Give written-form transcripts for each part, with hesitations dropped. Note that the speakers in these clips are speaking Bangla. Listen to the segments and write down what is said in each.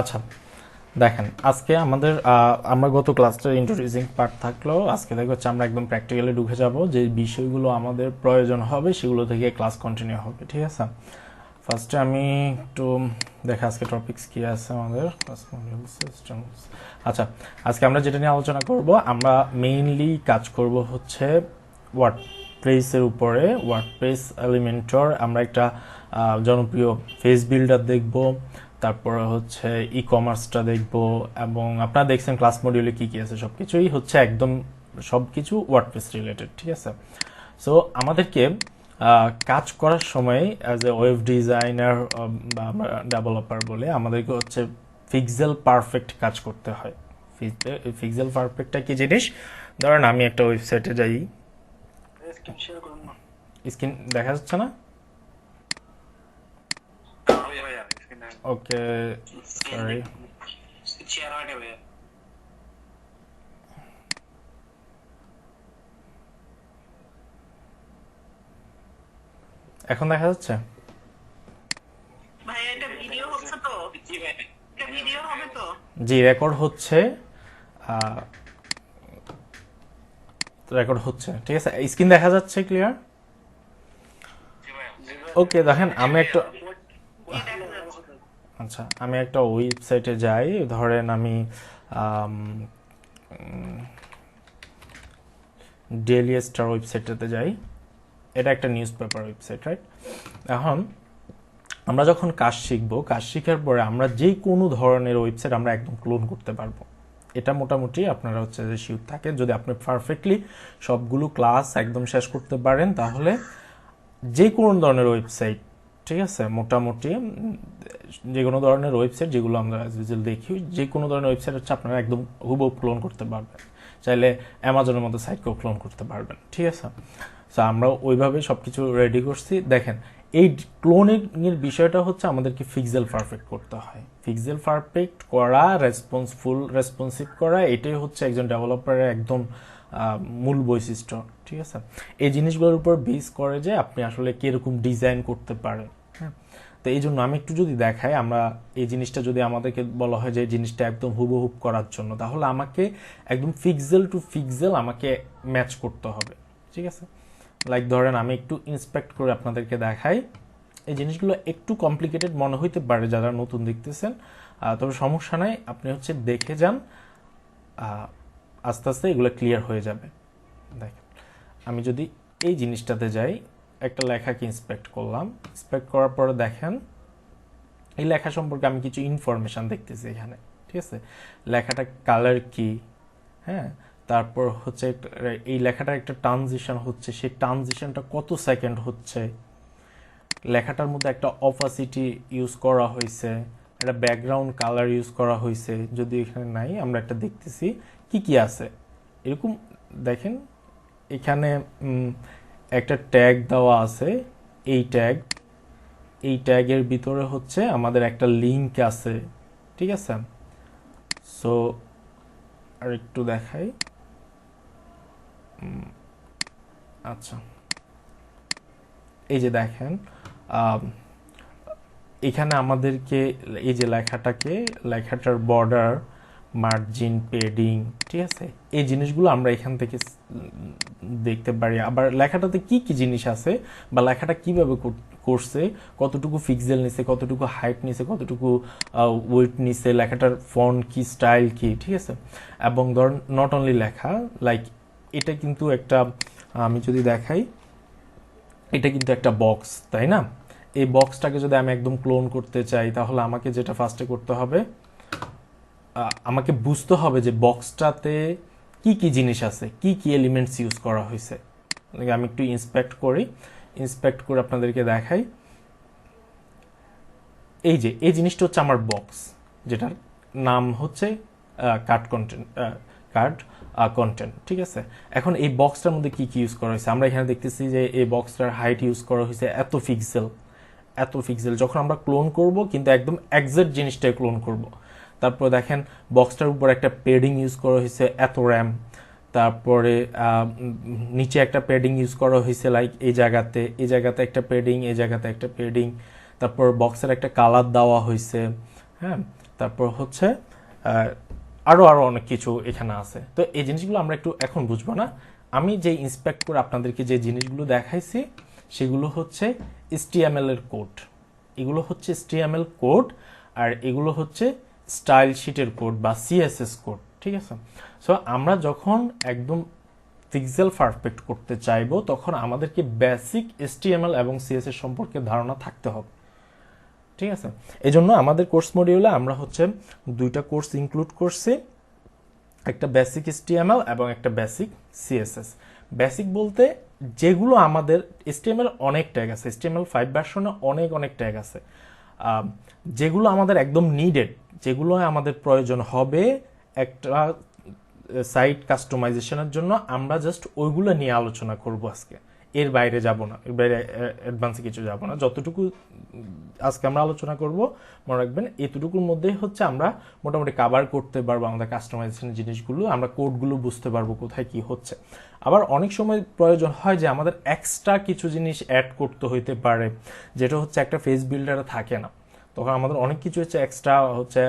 আচ্ছা, দেখেন আজকে আমাদের আমরা গত ক্লাসটার ইন্ট্রোডিউসিং পার্ট থাকলো, আজকে দেখো হচ্ছে আমরা একদম প্র্যাকটিক্যালি ঢুকে যাব, যে বিষয়গুলো আমাদের প্রয়োজন হবে সেগুলো থেকে ক্লাস কন্টিনিউ হবে, ঠিক আছে। ফার্স্টে আমি একটু দেখা আজকে টপিকস কি আছে আমাদের সিস্টেমস। আচ্ছা, আজকে আমরা যেটা নিয়ে আলোচনা করব, আমরা মেইনলি কাজ করব হচ্ছে ওয়ার্ডপ্রেসের উপরে। ওয়ার্ডপ্রেস এলিমেন্টর আমরা একটা জনপ্রিয় ফেস বিল্ডার দেখব, তারপরে হচ্ছে ই কমার্সটা দেখব, এবং আপনারা দেখছেন ক্লাস মডিউলে কি কি আছে, সবকিছুই হচ্ছে একদম সবকিছু ওয়ার্ডপ্রেস রিলেটেড, ঠিক আছে। সো আমাদেরকে কাজ করার সময় অ্যাজ এ ওয়েব ডিজাইনার বা আমরা ডেভেলপার বলে আমাদেরকে হচ্ছে পিক্সেল পারফেক্ট কাজ করতে হয়। পিক্সেল পারফেক্টটা কি জিনিস? ধরেন আমি একটা ওয়েবসাইটে যাই, স্ক্রিন দেখা যাচ্ছে না? ওকে, সরি। এখন দেখা যাচ্ছে? জি, রেকর্ড হচ্ছে, রেকর্ড হচ্ছে, ঠিক আছে। স্ক্রিন দেখা যাচ্ছে ক্লিয়ার? ওকে, দেখেন আমি একটা আচ্ছা, আমি একটা ওয়েবসাইটে যাই, ধরেন আমি ডেইলি স্টার ওয়েবসাইটটাতে যাই। এটা একটা নিউজ পেপার ওয়েবসাইট, রাইট? এখন আমরা যখন কাজ শিখবো, কাজ শেখার পরে আমরা যে কোনো ধরনের ওয়েবসাইট আমরা একদম ক্লোন করতে পারবো। এটা মোটামুটি আপনারা হচ্ছে যে শিওর থাকে, যদি আপনি পারফেক্টলি সবগুলো ক্লাস একদম শেষ করতে পারেন, তাহলে যে কোনো ধরনের ওয়েবসাইট, ঠিক আছে, মোটামুটি যে কোনো ধরনের ওয়েবসাইট যেগুলো আমরা দেখি, যে কোনো ধরনের ওয়েবসাইট হচ্ছে আপনারা একদম হুবহু ক্লোন করতে পারবেন। চাইলে অ্যামাজনের মতো সাইটকেও ক্লোন করতে পারবেন, ঠিক আছে। সো আমরা ওইভাবে সব কিছু রেডি করছি। দেখেন, এই ক্লোনিংয়ের বিষয়টা হচ্ছে আমাদেরকে পিক্সেল পারফেক্ট করতে হয়। পিক্সেল পারফেক্ট করা, রেসপন্সিভ করা, এটাই হচ্ছে একজন ডেভেলপারের একদম মূল বৈশিষ্ট্য, ঠিক আছে। এই জিনিসগুলোর উপর বেস করে যে আপনি আসলে কিরকম ডিজাইন করতে পারেন। হ্যাঁ, তো এই জন্য আমি একটু যদি দেখাই, আমরা এই জিনিসটা যদি আমাদেরকে বলা হয় যে এই জিনিসটা একদম হুবহুব করার জন্য, তাহলে আমাকে একদম পিক্সেল টু পিক্সেল আমাকে ম্যাচ করতে হবে, ঠিক আছে। লাইক ধরেন আমি একটু ইন্সপেক্ট করে আপনাদেরকে দেখাই। এই জিনিসগুলো একটু কমপ্লিকেটেড মনে হইতে পারে যারা নতুন দেখতেছেন, তবে সমস্যা নাই, আপনি হচ্ছে দেখে যান, আস্তে আস্তে এগুলো ক্লিয়ার হয়ে যাবে। দেখেন, আমি যদি এই জিনিসটাতে যাই, একটা লেখাকে ইন্সপেক্ট করলাম, ইন্সপেক্ট করার পরে দেখেন এই লেখা সম্পর্কে আমি কিছু ইনফরমেশান দেখতেছি এখানে, ঠিক আছে। লেখাটা কালার কি, হ্যাঁ, তারপর হচ্ছে এই লেখাটার একটা ট্রানজিশন হচ্ছে, সেই ট্রানজিশনটা কত সেকেন্ড হচ্ছে, লেখাটার মধ্যে একটা অপাসিটি ইউজ করা হয়েছে, একটা ব্যাকগ্রাউন্ড কালার ইউজ করা হয়েছে, যদি এখানে নাই আমরা একটা দেখতেছি কি কি আছে এরকম। দেখেন এখানে একটা ট্যাগ দেওয়া আছে, এই ট্যাগের ভিতরে হচ্ছে আমাদের একটা লিঙ্ক আছে, ঠিক আছে। সো আর একটু দেখাই, আচ্ছা, এই যে দেখেন এখানে আমাদেরকে এই যে লেখাটার বর্ডার, মার্জিন, পেডিং, ঠিক আছে, এই জিনিসগুলো আমরা এখান থেকে দেখতে পারি। আবার লেখাটাতে কি কি জিনিস আছে বা লেখাটা কিভাবে করছে, কতটুকু পিক্সেল নিছে, কতটুকু হাইট নিছে, কতটুকু ওয়েট নিছে, লেখাটার ফন্ট কি, স্টাইল কি, ঠিক আছে। এবং ধর নট অনলি লেখা, লাইক এটা কিন্তু একটা, আমি যদি দেখাই, এটা কিন্তু একটা বক্স, তাই না? এই বক্সটাকে যদি আমি একদম ক্লোন করতে চাই, তাহলে আমাকে যেটা ফার্স্টে করতে হবে, আমাকে বুঝতে হবে যে বক্সটাতে কি কি জিনিস আছে, কি কি এলিমেন্টস ইউজ করা হয়েছে। আমি একটু ইন্সপেক্ট করে আপনাদেরকে দেখাই। এই যে এই জিনিসটা হচ্ছে আমার বক্স, যেটার নাম হচ্ছে কার্ড কন্টেন্ট, ঠিক আছে। এখন এই বক্সটার মধ্যে কি কি ইউজ করা হয়েছে, আমরা এখানে দেখতেছি যে এই বক্সটার হাইট ইউজ করা হয়েছে এত পিক্সেল। যখন আমরা ক্লোন করব, কিন্তু একদম এক্সাক্ট জিনিসটাই ক্লোন করব। তারপর দেখেন বক্সটার উপর একটা পেডিং ইউজ করা হয়েছে, এত র্যাম। তারপরে নিচে একটা পেডিং ইউজ করা হয়েছে, লাইক এই জায়গাতে একটা পেডিং, এই জায়গাতে একটা পেডিং। তারপর বক্সের একটা কালার দেওয়া হয়েছে, হ্যাঁ। তারপর হচ্ছে আরও অনেক কিছু এখানে আছে। তো এই জিনিসগুলো আমরা একটু এখন বুঝবো না। আমি যে ইন্সপেক্ট করে আপনাদেরকে যে জিনিসগুলো দেখাইছি সেগুলো হচ্ছে HTML এর কোড। এগুলো হচ্ছে HTML কোড, আর এগুলো হচ্ছে স্টাইল শিটের কোড বা CSS কোড, ঠিক আছে? সো আমরা যখন একদম পিক্সেল পারফেক্ট করতে চাইবো তখন আমাদেরকে বেসিক HTML এবং CSS সম্পর্কে ধারণা থাকতে হবে, ঠিক আছে? এই জন্য আমাদের কোর্স মডিউলে আমরা হচ্ছে 2টা কোর্স ইনক্লুড করছি, একটা বেসিক HTML এবং একটা বেসিক CSS। বেসিক বলতে যেগুলো আমাদের HTML অনেক ট্যাগ আছে, HTML5 ভার্সনে অনেক ট্যাগ আছে, যেগুলো আমাদের একদম নিডেড, যেগুলো আমাদের প্রয়োজন হবে একটা সাইট কাস্টমাইজেশনের জন্য, আমরা জাস্ট ওইগুলো নিয়ে আলোচনা করব আজকে। এর বাইরে যাব না, এর বাইরে অ্যাডভান্সে কিছু যাব না। যতটুকু আজকে আমরা আলোচনা করব মনে রাখবেন এতটুকুর মধ্যেই হচ্ছে আমরা মোটামুটি কভার করতে পারবো আমাদের কাস্টমাইজেশনের জিনিসগুলো, আমরা কোডগুলো বুঝতে পারবো কোথায় কি হচ্ছে। আবার অনেক সময় প্রয়োজন হয় যে আমাদের এক্সট্রা কিছু জিনিস অ্যাড করতে হইতে পারে, যেটা হচ্ছে একটা ফেস বিল্ডারে থাকে না। তখন আমাদের অনেক কিছু হচ্ছে এক্সট্রা হচ্ছে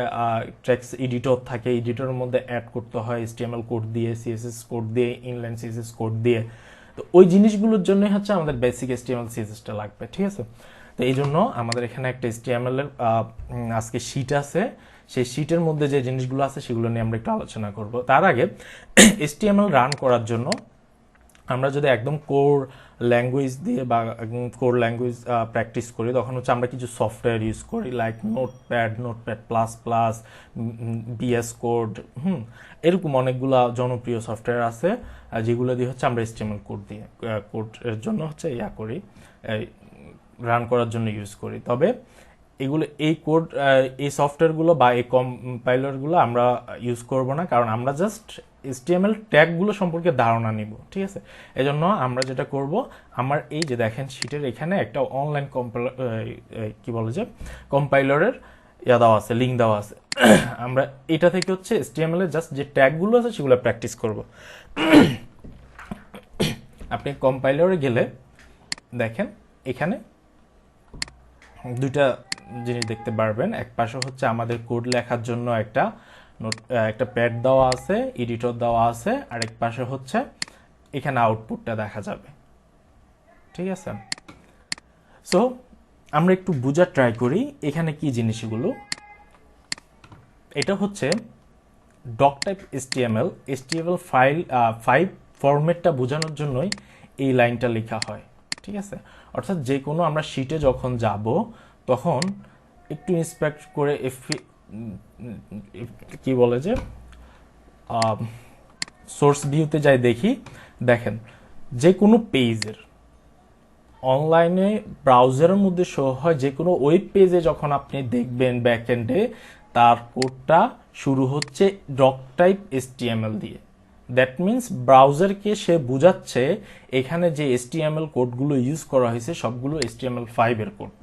টেক্সট এডিটর থাকে, এডিটরের মধ্যে অ্যাড করতে হয় HTML কোড দিয়ে, CSS কোড দিয়ে, ইনলাইন CSS কোড দিয়ে। তো ওই জিনিসগুলোর জন্যই হচ্ছে আমাদের বেসিক HTML CSSটা লাগবে, ঠিক আছে? তো এই জন্য আমাদের এখানে একটা HTML এর আজকে শিট আছে, সেই শিটের মধ্যে যে জিনিসগুলো আছে সেগুলো নিয়ে আমরা একটু আলোচনা করব। তার আগে HTML রান করার জন্য আমরা যদি একদম কোর ল্যাঙ্গুয়েজ দিয়ে বা কোর ল্যাঙ্গুয়েজ প্র্যাকটিস করি, তখন হচ্ছে আমরা কিছু সফটওয়্যার ইউজ করি, লাইক নোটপ্যাড++, VS কোড, এরকম অনেকগুলো জনপ্রিয় সফটওয়্যার আছে যেগুলো দিয়ে হচ্ছে আমরা HTML কোডের জন্য হচ্ছে করি, রান করার জন্য ইউজ করি। তবে এগুলো এই সফটওয়্যারগুলো বা এই কম্পাইলারগুলো আমরা ইউজ করব না, কারণ আমরা জাস্ট HTML ট্যাগগুলো সম্পর্কে ধারণা নিব, ঠিক আছে? এজন্য আমরা যেটা করব, আমার এই যে দেখেন শিটের এখানে একটা অনলাইন কম্পাইলারের দেওয়া আছে, লিঙ্ক দেওয়া আছে। আমরা এটা থেকে হচ্ছে HTML এর জাস্ট যে ট্যাগগুলো আছে সেগুলো প্র্যাকটিস করব। আপনি কম্পাইলারে গেলে দেখেন এখানে 2টা জিনিস দেখতে পারবেন। এক পাশে হচ্ছে আমাদের কোড লেখার জন্য একটা প্যাড দেওয়া আছে, এডিটর দেওয়া আছে, আর এক পাশে হচ্ছে এখানে আউটপুটটা দেখা যাবে, ঠিক আছে? সো আমরা একটু বোঝার ট্রাই করি এখানে কি জিনিসগুলো। এটা হচ্ছে ডক টাইপ HTML5 ফরম্যাটটা বোঝানোর জন্যই এই লাইনটা লেখা হয়, ঠিক আছে? অর্থাৎ যে কোনো আমরা শিটে যখন যাব তখন একটু ইন্সপেক্ট করে কি বলে যে সোর্স ভিউতে যাই দেখি, দেখেন যে কোনো পেজের অনলাইনে ব্রাউজারের মধ্যে শো হয়, যে কোনো ওয়েব পেজে যখন আপনি দেখবেন ব্যাকএন্ডে তার কোডটা শুরু হচ্ছে ডক টাইপ HTML দিয়ে। দ্যাট মিনস ব্রাউজারকে সে বোঝাচ্ছে এখানে যে HTML কোডগুলো ইউজ করা হয়েছে সবগুলো HTML5 এর কোড,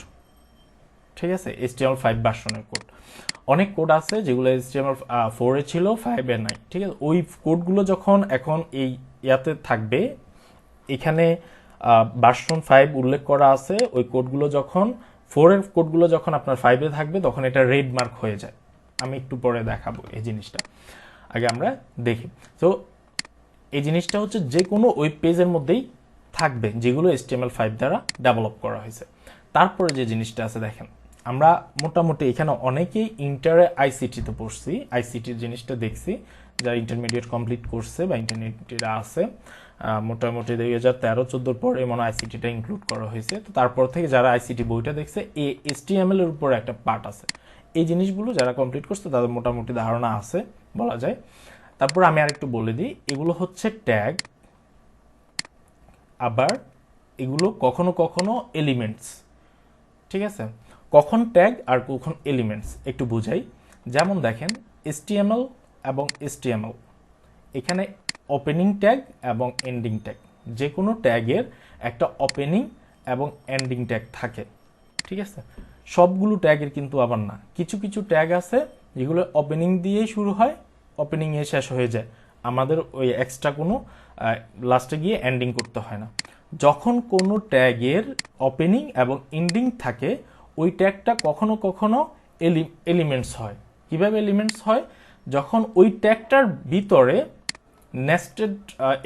ঠিক আছে? HTML5 ভার্সনের কোড। অনেক কোড আছে যেগুলো HTML4 এ ছিল, 5 এ নাই, ঠিক আছে? ওই কোডগুলো যখন এখন এই থাকবে, এখানে ভার্সন 5 উল্লেখ করা আছে, ওই কোডগুলো যখন 4 এর কোডগুলো যখন আপনার 5 এ থাকবে তখন এটা রেড মার্ক হয়ে যায়। আমি একটু পরে দেখাবো এই জিনিসটা, আগে আমরা দেখি। তো এই জিনিসটা হচ্ছে যে কোনো ওয়েব পেজের মধ্যেই থাকবে যেগুলো HTML5 দ্বারা ডেভেলপ করা হয়েছে। তারপরে যে জিনিসটা আছে দেখেন, আমরা মোটামুটি এখানে অনেকেই ইন্টারে আইসিটিতে পড়ছি, আইসিটির জিনিসটা দেখছি, যারা ইন্টারমিডিয়েট কমপ্লিট করছে বা ইন্টারমিডিয়েট আছে, মোটামুটি 2013-14 পরে মনে আইসিটিটা ইনক্লুড করা হয়েছে। তো তারপর থেকে যারা আইসিটি বইটা দেখছে, এই HTML এর উপর একটা পার্ট আছে, এই জিনিসগুলো যারা কমপ্লিট করছে তাদের মোটামুটি ধারণা আছে বলা যায়। তারপর আমি আরেকটু বলে দিই, এগুলো হচ্ছে ট্যাগ, আবার এগুলো কখনো কখনো এলিমেন্টস, ঠিক আছে? কখন ট্যাগ আর কখন এলিমেন্টস একটু বুঝাই। যেমন দেখেন HTML এবং HTML, এখানে ওপেনিং ট্যাগ এবং এন্ডিং ট্যাগ, যে কোনো ট্যাগের একটা ওপেনিং এবং এন্ডিং ট্যাগ থাকে, ঠিক আছে? সবগুলো ট্যাগের কিন্তু আবার না, কিছু কিছু ট্যাগ আছে যেগুলো ওপেনিং দিয়েই শুরু হয়, ওপেনিং এ শেষ হয়ে যায়, আমাদের ওই এক্সট্রা কোনো লাস্টে গিয়ে এন্ডিং করতে হয় না। যখন কোনো ট্যাগের ওপেনিং এবং এন্ডিং থাকে ওই ট্যাগটা কখনো কখনো এলিমেন্টস হয়, কিভাবে এলিমেন্টস হয়? যখন ওই ট্যাগটার ভিতরে নেস্টেড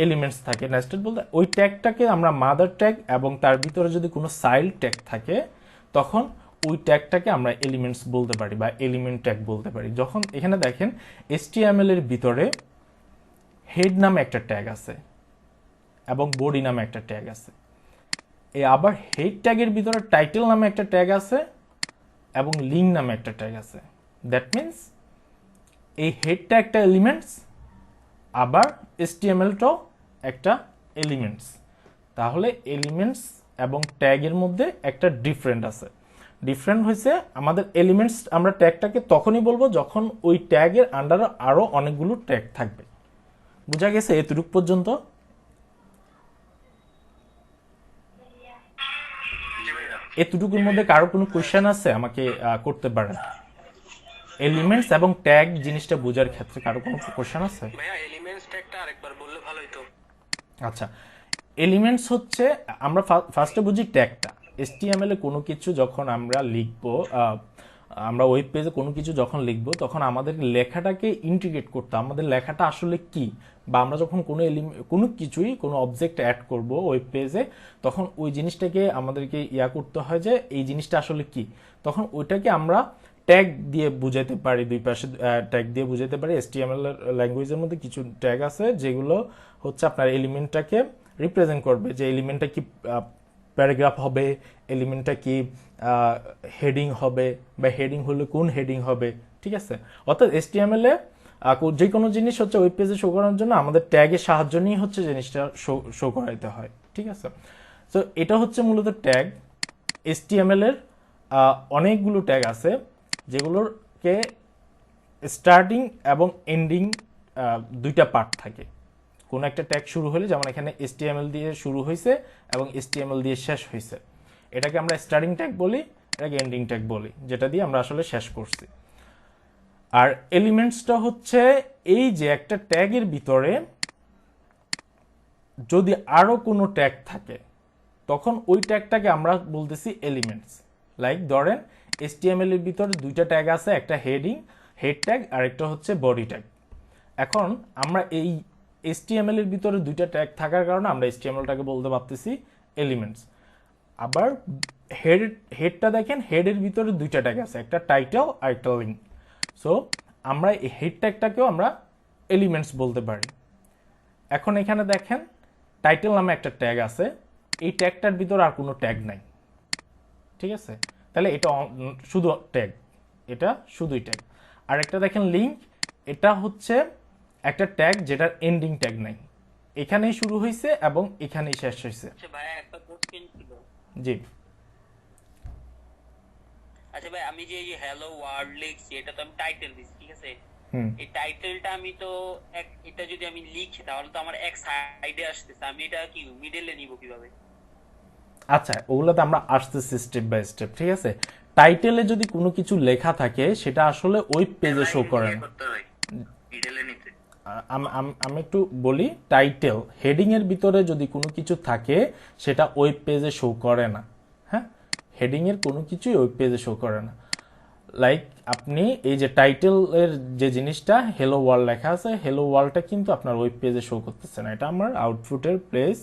এলিমেন্টস থাকে, নেস্টেড বলতে ওই ট্যাগটাকে আমরা মাদার ট্যাগ এবং তার ভিতরে যদি কোনো চাইল্ড ট্যাগ থাকে তখন ওই ট্যাগটাকে আমরা এলিমেন্টস বলতে পারি বা এলিমেন্ট ট্যাগ বলতে পারি। যখন এখানে দেখেন HTML এর ভিতরে হেড নামে একটা ট্যাগ আছে এবং বডি নামে একটা ট্যাগ আছে, আবার হেড ট্যাগের ভিতরে টাইটেল নামে একটা ট্যাগ আছে এবং লিঙ্ক নামে একটা ট্যাগ আছে। দ্যাট মিনস এই হেড ট্যাগটা এলিমেন্টস, আবার HTML-টাও একটা এলিমেন্টস। তাহলে এলিমেন্টস এবং ট্যাগের মধ্যে একটা ডিফারেন্ট আছে। ডিফারেন্ট হয়েছে আমাদের এলিমেন্টস, আমরা ট্যাগটাকে তখনই বলবো যখন ওই ট্যাগের আন্ডারে আরো অনেকগুলো ট্যাগ থাকবে। বুঝা গেছে এতটুক পর্যন্ত? এতটুকুর মধ্যে কারো কোনো কোয়েশ্চেন আছে আমাকে করতে পারেন? এলিমেন্টস এবং ট্যাগ জিনিসটা বোঝার ক্ষেত্রে কারো কোনো কোয়েশ্চেন আছে? ভাইয়া এলিমেন্টস ট্যাগটা আরেকবার বললে ভালো হতো। আচ্ছা, এলিমেন্টস হচ্ছে আমরা ফার্স্টে বুঝি ট্যাগটা। HTML এ কোনো কিছু যখন আমরা লিখবো, আমরা ওয়েব পেজে কোনো কিছু যখন লিখবো তখন আমাদের লেখাটাকে ইন্টিগ্রেট করতে, আমাদের লেখাটা আসলে কি, বা আমরা যখন কোনো কিছুই কোনো অবজেক্ট অ্যাড করব ওয়েব পেজে তখন ওই জিনিসটাকে আমাদেরকে করতে হয় যে এই জিনিসটা আসলে কি। তখন ওইটাকে আমরা ট্যাগ দিয়ে বুঝাইতে পারি, দুই পাশে ট্যাগ দিয়ে বুঝাইতে পারি। HTML ল্যাঙ্গুয়েজের মধ্যে কিছু ট্যাগ আছে যেগুলো হচ্ছে আপনার এলিমেন্টটাকে রিপ্রেজেন্ট করবে, যে এলিমেন্টটা কি প্যারাগ্রাফ হবে, এলিমেন্টটা কি হেডিং হবে, বা হেডিং হলে কোন হেডিং হবে, ঠিক আছে। অর্থাৎ HTML এ যে কোনো জিনিস হচ্ছে ওয়েব পেজে শো করানোর জন্য আমাদের ট্যাগের সাহায্য নিয়ে হচ্ছে জিনিসটা শো করাইতে হয়, ঠিক আছে। তো এটা হচ্ছে মূলত ট্যাগ। HTML এর অনেকগুলো ট্যাগ আছে যেগুলোকে স্টার্টিং এবং এন্ডিং দুইটা পার্ট থাকে। কোন একটা ট্যাগ শুরু হলে, যেমন এখানে HTML দিয়ে শুরু হয়েছে এবং HTML দিয়ে শেষ হয়েছে, এটাকে আমরা স্টার্টিং ট্যাগ বলি, এটাকে এন্ডিং ট্যাগ বলি, যেটা দিয়ে আমরা আসলে শেষ করছি। আর এলিমেন্টসটা হচ্ছে এই যে একটা ট্যাগের ভিতরে যদি আরো কোনো ট্যাগ থাকে তখন ওই ট্যাগটাকে আমরা বলতেছি এলিমেন্টস। লাইক ধরেন HTML এর ভিতরে দুইটা ট্যাগ আছে, একটা হেড ট্যাগ আর একটা হচ্ছে বডি ট্যাগ। এখন আমরা এই HTML এর ভিতরে দুইটা ট্যাগ থাকার কারণে আমরা HTML-টাকে বলতে পারতেছি এলিমেন্টস। আবার হেডটা দেখেন, হেডের ভিতরে দুইটা ট্যাগ আছে, একটা টাইটেল আর একটা লিঙ্ক। সো আমরা এই হেড ট্যাগটাকেও আমরা এলিমেন্টস বলতে পারি। এখন এখানে দেখেন টাইটেল নামে একটা ট্যাগ আছে, এই ট্যাগটার ভিতর আর কোনো ট্যাগ নাই, ঠিক আছে। তাহলে এটা শুধু ট্যাগ, এটা শুধুই ট্যাগ। আর একটা দেখেন লিঙ্ক, এটা হচ্ছে একটা ট্যাগ যেটার এন্ডিং ট্যাগ নাই, এখানেই শুরু হয়েছে এবং এখানেই শেষ হয়েছে। আচ্ছা ভাই একটা কোশ্চেন ছিল। জি, আচ্ছা ভাই, আমি যে এই হ্যালো ওয়ার্ল্ড লিখছি এটা তো আমি টাইটেল দিচ্ছি, ঠিক আছে। হুম, এই টাইটেলটা আমি তো এটা যদি আমি লিখি তাহলে তো আমার এক সাইডে আসতেছে, আমি এটা কি মিডলে নিব কিভাবে? আচ্ছা, ওগুলোতে আমরা আসতেছি স্টেপ বাই স্টেপ, ঠিক আছে। টাইটেলে যদি কোনো কিছু লেখা থাকে সেটা আসলে ওয়েব পেজে শো করে না। মিডলে নিতে আমি একটু বলি, টাইটেল হেডিং এর ভিতরে যদি কোনো কিছু থাকে সেটা ওয়েব পেজে শো করে না। হ্যাঁ, হেডিং এর কোনো কিছুই ওয়েব পেজে শো করে না। লাইক আপনি এই যে টাইটেল এর যে জিনিসটা হ্যালো ওয়ার্ল্ড লেখা আছে, হ্যালো ওয়ার্ল্ডটা কিন্তু আপনার ওয়েব পেজে শো করতেছে না, এটা আমার আউটপুটের প্লেস,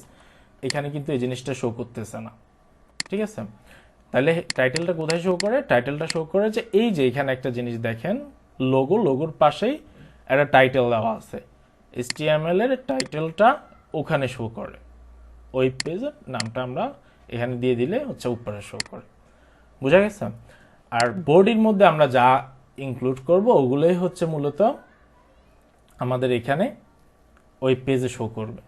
এখানে কিন্তু এই জিনিসটা শো করতেছে না, ঠিক আছে। তাহলে টাইটেলটা কোথায় শো করে? টাইটেলটা শো করে যে এই যে এখানে একটা জিনিস দেখেন, লোগোর পাশেই একটা টাইটেল দেওয়া আছে, HTML এর টাইটেলটা ওখানে শো করে, ওয়েব পেজের নামটা আমরা এখানে দিয়ে দিলে হচ্ছে উপরে শো করে। বুঝা গেছে? আর বডির মধ্যে আমরা যা ইনক্লুড করব ওগুলোই হচ্ছে মূলত আমাদের এখানে ওয়েব পেজে শো করবে।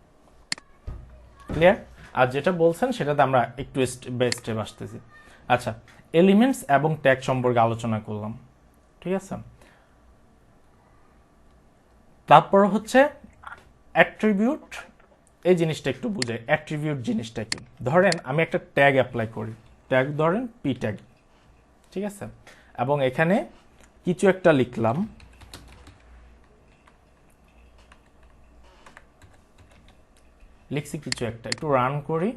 ক্লিয়ার? আর যেটা বলছেন সেটাতে আমরা একটু স্টেপ বাই স্টেপ আসতেছি। আচ্ছা, এলিমেন্টস এবং ট্যাগ সম্পর্কে আলোচনা করলাম, ঠিক আছে। তারপর হচ্ছে অ্যাট্রিবিউট, এই জিনিসটা একটু বুঝাই। অ্যাট্রিবিউট জিনিসটা কি? ধরেন আমি একটা ট্যাগ অ্যাপ্লাই করি, ট্যাগ ধরেন পি ট্যাগ, ঠিক আছে, এবং এখানে কিছু একটা লিখলাম, লিখছি কিছু একটা, একটু রান করি,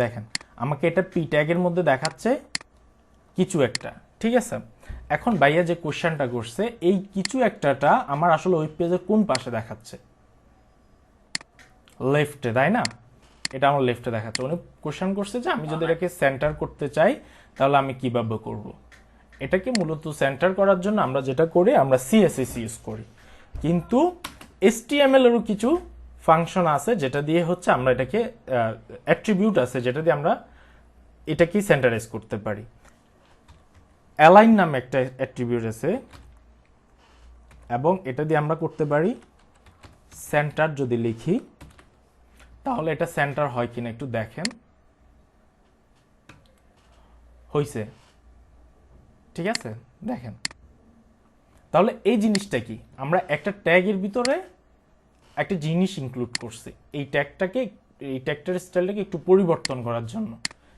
দেখেন আমাকে এটা পি ট্যাগের মধ্যে দেখাচ্ছে কিছু একটা, ঠিক আছে। এখন ভাইয়া যে কোশ্চেনটা করছে, এই কিছু একটাটা আমার আসলে ওয়েব পেজের কোন পাশে দেখাচ্ছে? লেফটে, তাই না? এটা আমার লেফটে দেখাচ্ছে। উনি কোশ্চেন করছে যে আমি যদি এটাকে সেন্টার করতে চাই তাহলে আমি কিভাবে করব। এটাকে মূলত সেন্টার করার জন্য আমরা যেটা করি, আমরা সিএসএস ইউজ করি, কিন্তু এইচটিএমএল এরও কিছু ফাংশন আছে যেটা দিয়ে হচ্ছে আমরা এটাকে অ্যাট্রিবিউট আছে যেটা দিয়ে আমরা এটাকে সেন্টারাইজ করতে পারি। অ্যালাইন নামে একটা অ্যাট্রিবিউট আছে এবং এটা দিয়ে আমরা করতে পারি সেন্টার। যদি লিখি তাহলে এটা সেন্টার হয় কিনা একটু দেখেন। হইছে, ঠিক আছে, দেখেন। তাহলে এই জিনিসটা কি, আমরা একটা ট্যাগের ভিতরে একটা জিনিস ইনক্লুড করছি, এই ট্যাগটার স্টাইলটাকে একটু পরিবর্তন করার জন্য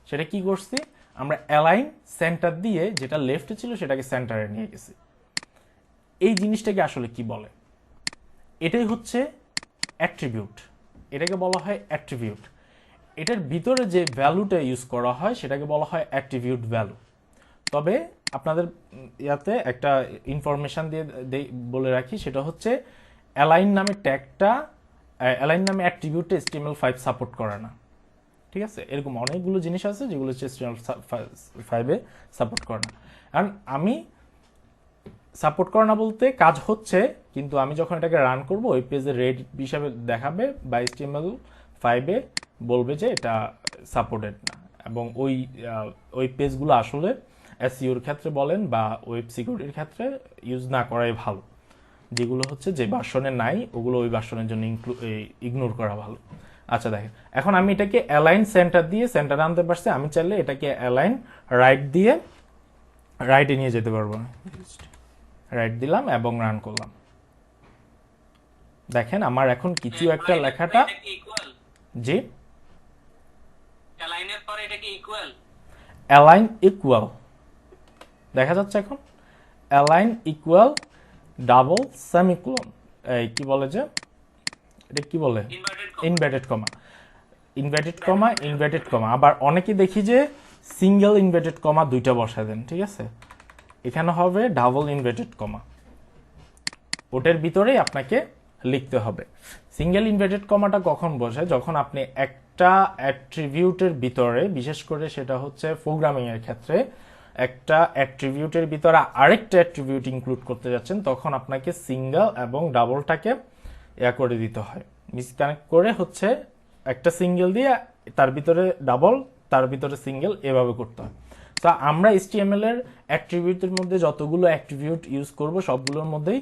সেটা কি করছি, আমরা অ্যালাইন সেন্টার দিয়ে যেটা লেফটে ছিল সেটাকে সেন্টারে নিয়ে গেছি। এই জিনিসটাকে আসলে কি বলে? এটাই হচ্ছে অ্যাট্রিবিউট, এটাকে বলা হয় অ্যাট্রিবিউট। এটার ভিতরে যে ভ্যালুটা ইউজ করা হয় সেটাকে বলা হয় অ্যাট্রিবিউট ভ্যালু। তবে আপনাদের ইয়াতে একটা ইনফরমেশন দিয়ে বলে রাখি, সেটা হচ্ছে অ্যালাইন নামে ট্যাগটা, অ্যালাইন নামে অ্যাট্রিবিউটটা HTML5 সাপোর্ট করে না, ঠিক আছে। এরকম অনেকগুলো জিনিস আছে যেগুলো HTML5 সাপোর্ট করে না। কারণ আমি সাপোর্ট করে না বলতে কাজ হচ্ছে, কিন্তু আমি যখন এটাকে রান করব ওই পেজে রেড হিসাবে দেখাবে বা HTML5 বলবে যে এটা সাপোর্টেড না। এবং ওই পেজগুলো আসলে এসইওর ক্ষেত্রে বলেন বা ওয়েব সিকিউরিটির ক্ষেত্রে ইউজ না করাই ভালো। যেগুলো হচ্ছে যে ভার্সনে নাই ওগুলো ওই ভার্সনের জন্য ইগনোর করা ভালো। আচ্ছা দেখেন, এখন আমি এটাকে অ্যালাইন সেন্টার দিয়ে সেন্টারে আনতে পারছি। আমি চাইলে এটাকে অ্যালাইন রাইট দিয়ে রাইটে নিয়ে যেতে পারবো। রাইট দিলাম এবং রান করলাম। দেখেন আমার এখন কিছু একটা লেখাটা, জি, অ্যালাইনের পরে এটা কি ইকুয়াল? অ্যালাইন ইকুয়াল দেখা যাচ্ছে এখন। অ্যালাইন ইকুয়াল ডাবল সেমিকোলন, এই কি বলে যে এটা কি বলে, inverted comma, inverted comma, inverted comma. আবার অনেকে দেখি যে সিঙ্গেল ইনভার্টেড কমা দুইটা বসায় দেন, ঠিক আছে। এখানে হবে ডাবল ইনভার্টেড কমা, ওটার ভিতরেই আপনাকে লিখতে হবে। সিঙ্গেল ইনভার্টেড কমাটা কখন বসে, যখন আপনি একটা অ্যাট্রিবিউটের ভিতরে, বিশেষ করে সেটা হচ্ছে প্রোগ্রামিং এর ক্ষেত্রে, একটা অ্যাট্রিবিউটের ভিতরে আরেকটা অ্যাট্রিবিউট ইনক্লুড করতে যাচ্ছেন, তখন আপনাকে সিঙ্গেল এবং ডাবলটাকে করে দিতে হয়, মিসকানেক্ট করে হচ্ছে একটা সিঙ্গেল দিয়ে তার ভিতরে ডাবল, তার ভিতরে সিঙ্গেল, এভাবে করতে হয়। তো আমরা HTML এর অ্যাট্রিবিউটের মধ্যে যতগুলো অ্যাট্রিবিউট ইউজ করব সবগুলোর মধ্যেই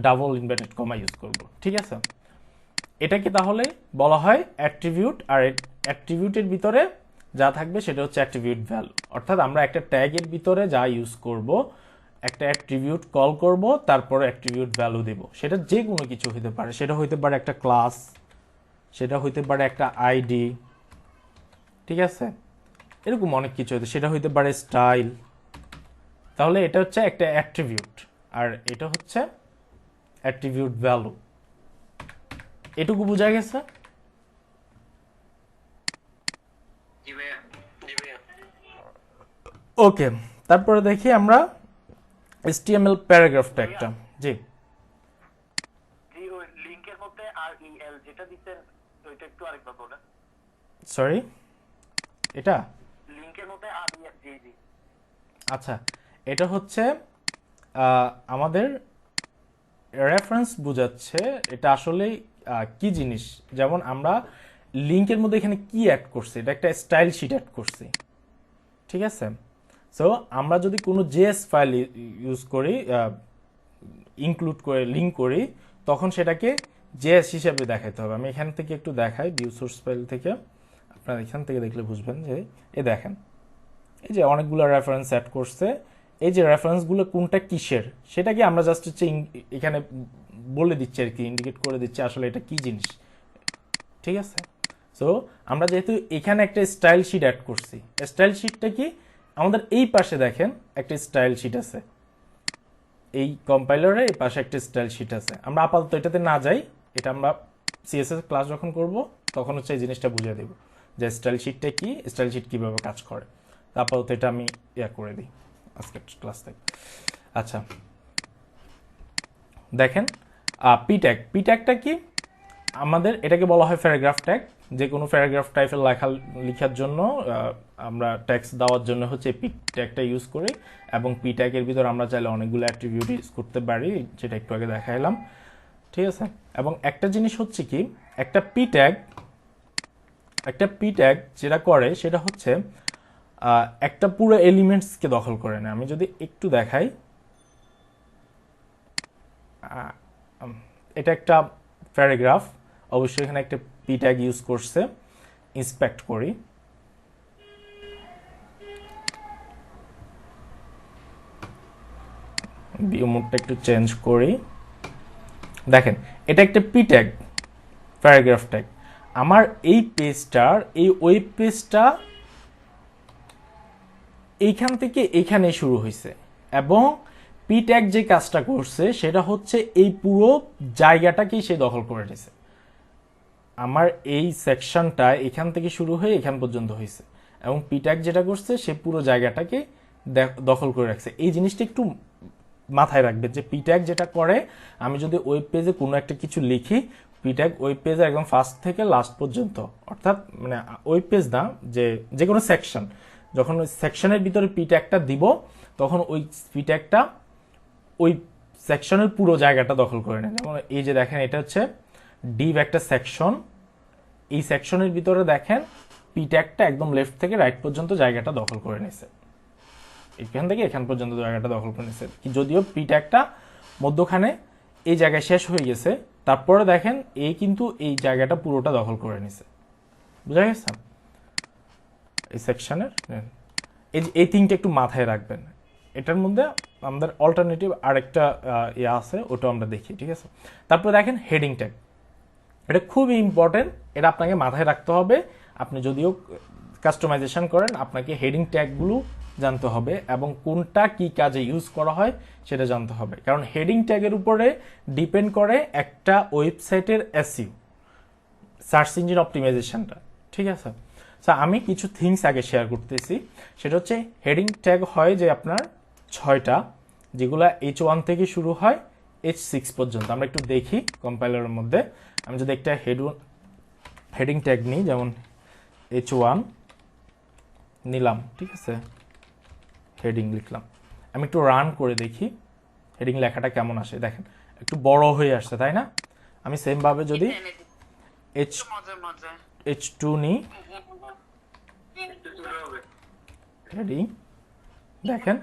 ডাবল ইনভার্টেড কমা ইউজ করব, ঠিক আছে। এটাকে তাহলে বলা হয় অ্যাট্রিবিউট, আর অ্যাট্রিবিউটের ভিতরে যা থাকবে সেটা হচ্ছে অ্যাট্রিবিউট ভ্যালু। অর্থাৎ আমরা একটা ট্যাগের ভিতরে যা ইউজ করব, একটা অ্যাট্রিবিউট কল করব, তারপরে অ্যাট্রিবিউট ভ্যালু দেব। সেটা যে কোনো কিছু হতে পারে, সেটা হইতে পারে একটা ক্লাস, সেটা হইতে পারে একটা আইডি, ঠিক আছে, এরকম অনেক কিছু হইতে, সেটা হইতে পারে স্টাইল। তাহলে এটা হচ্ছে একটা অ্যাট্রিবিউট, আর এটা হচ্ছে অ্যাট্রিবিউট ভ্যালু। এটুকু বোঝা গেছে? জি ভাইয়া, জি ভাইয়া। ওকে, তারপরে দেখি আমরা HTML প্যারাগ্রাফটা একটা, জি জি, ওই লিংকের মধ্যে REL যেটা দিচ্ছেন ওইটা একটু আরেকবার বলেন। সরি, এটা লিংকের মধ্যে REL, জি জি। আচ্ছা, এটা হচ্ছে আমাদের রেফারেন্স বোঝাচ্ছে এটা আসলে কি জিনিস। যেমন আমরা লিংকের মধ্যে এখানে কি অ্যাড করছি, এটা একটা স্টাইল শিট অ্যাড করছি, ঠিক আছে। সো আমরা যদি কোনো জেএস ফাইল ইউজ করি, ইনক্লুড করে লিঙ্ক করি, তখন সেটাকে জেএস হিসেবে দেখাতে হবে। আমি এখান থেকে একটু দেখাই, ভিউ সোর্স ফাইল থেকে, আপনারা এখান থেকে দেখলে বুঝবেন যে এ দেখেন, এই যে অনেকগুলো রেফারেন্স অ্যাড করছে, এই যে রেফারেন্সগুলো কোনটা কিসের সেটাকে আমরা জাস্ট হচ্ছে এখানে বলে দিচ্ছি আর কি, ইন্ডিকেট করে দিচ্ছি আসলে এটা কি জিনিস, ঠিক আছে। সো আমরা যেহেতু এখানে একটা স্টাইল শিট অ্যাড করছি, স্টাইল শিটটা কি, আমাদের এই পাশে দেখেন একটা স্টাইল শিট আছে, এই কম্পাইলারের এই পাশে একটা স্টাইল শিট আছে। আমরা আপাতত এটাতে না যাই, এটা আমরা সিএসএস ক্লাস যখন করব তখন হচ্ছে এই জিনিসটা বুঝিয়ে দেব যে স্টাইল শিটটা কি, স্টাইল শিট কিভাবে কাজ করে। আপাতত এটা আমি করে দিই আজকের ক্লাস থেকে। আচ্ছা দেখেন পি ট্যাগটা কি, আমাদের এটাকে বলা হয় প্যারাগ্রাফ ট্যাগ। যে কোনো প্যারাগ্রাফ টাইপের লেখার জন্য আমরা ট্যাক্স দেওয়ার জন্য হচ্ছে পি ট্যাগটা ইউজ করি, এবং পি ট্যাগের ভিতর আমরা চাইলে অনেকগুলো অ্যাট্রিবিউট ইউজ করতে পারি, যেটা একটু আগে দেখাইলাম, ঠিক আছে। এবং একটা জিনিস হচ্ছে কি, একটা পি ট্যাগ যেটা করে সেটা হচ্ছে একটা পুরো এলিমেন্টসকে দখল করে নেয়। আমি যদি একটু দেখাই, এটা একটা প্যারাগ্রাফ, অবশ্যই এখানে একটা পি ট্যাগ ইউজ করছে। ইন্সপেক্ট করি, ভিউ মোডটা একটু চেঞ্জ করি, দেখেন এটা একটা পি ট্যাগ, প্যারাগ্রাফ ট্যাগ। আমার এই পেজটার, এই ওয়েব পেজটা এইখান থেকে এইখানে শুরু হয়েছে, এবং পি ট্যাগ যে কাজটা করছে সেটা হচ্ছে এই পুরো জায়গাটাকেই সে দখল করে নিয়েছে। আমার এই সেকশনটা এখান থেকে শুরু হয়ে এখান পর্যন্ত হয়েছে, এবং পি ট্যাগ যেটা করছে সে পুরো জায়গাটাকে দখল করে রাখছে। এই জিনিসটা একটু মাথায় রাখবে যে পি ট্যাগ যেটা করে, আমি যদি ওয়েব পেজে কোনো একটা কিছু লিখি, পি ট্যাগ ওয়েব পেজে একদম ফার্স্ট থেকে লাস্ট পর্যন্ত, অর্থাৎ মানে ওয়েব পেজ না, যে কোনো সেকশন, যখন ওই সেকশনের ভিতরে পি ট্যাগটা দিব, তখন ওই পি ট্যাগটা ওই সেকশনের পুরো জায়গাটা দখল করে নেয়। যেমন এই যে দেখেন, এটা হচ্ছে ডিভ একটা সেকশন, এই সেকশনের ভিতরে দেখেন পি ট্যাগটা একদম লেফট থেকে রাইট পর্যন্ত জায়গাটা দখল করে নিছে, এখান থেকে এখান পর্যন্ত জায়গাটা দখল করে নিছে। যদিও পি ট্যাগটা মধ্যখানে এই জায়গায় শেষ হয়ে গেছে, তারপরে দেখেন এই কিন্তু এই জায়গাটা পুরোটা দখল করে নিছে, বুঝা গেছে? এই সেকশনের এই তিনটা একটু মাথায় রাখবেন। এটার মধ্যে আমাদের অল্টারনেটিভ আরেকটা আছে, ওটা আমরা দেখি, ঠিক আছে। তারপর দেখেন হেডিং ট্যাগ, এটা খুবই ইম্পর্টেন্ট, এটা আপনাকে মাথায় রাখতে হবে। আপনি যদিও কাস্টমাইজেশন করেন, আপনাকে হেডিং ট্যাগগুলো জানতে হবে, এবং কোনটা কি কাজে ইউজ করা হয় সেটা জানতে হবে, কারণ হেডিং ট্যাগের উপরে ডিপেন্ড করে একটা ওয়েবসাইটের এসইও, সার্চ ইঞ্জিন অপটিমাইজেশনটা, ঠিক আছে। আমি কিছু থিংস আগে শেয়ার করতেছি, সেটা হচ্ছে হেডিং ট্যাগ হয় যে আপনার 6টা, যেগুলো H1 থেকে শুরু হয় H6 পর্যন্ত। আমরা একটু দেখি কম্পাইলারের মধ্যে, আমি যদি একটা হেডিং ট্যাগ নিই, যেমন H1 নিলাম, ঠিক আছে, হেডিং লিখলাম, আমি একটু রান করে দেখি হেডিং লেখাটা কেমন আসে। দেখেন একটু বড় হয়ে আসছে, তাই না? আমি সেম ভাবে যদি H2 নিই, হেডিং দেখেন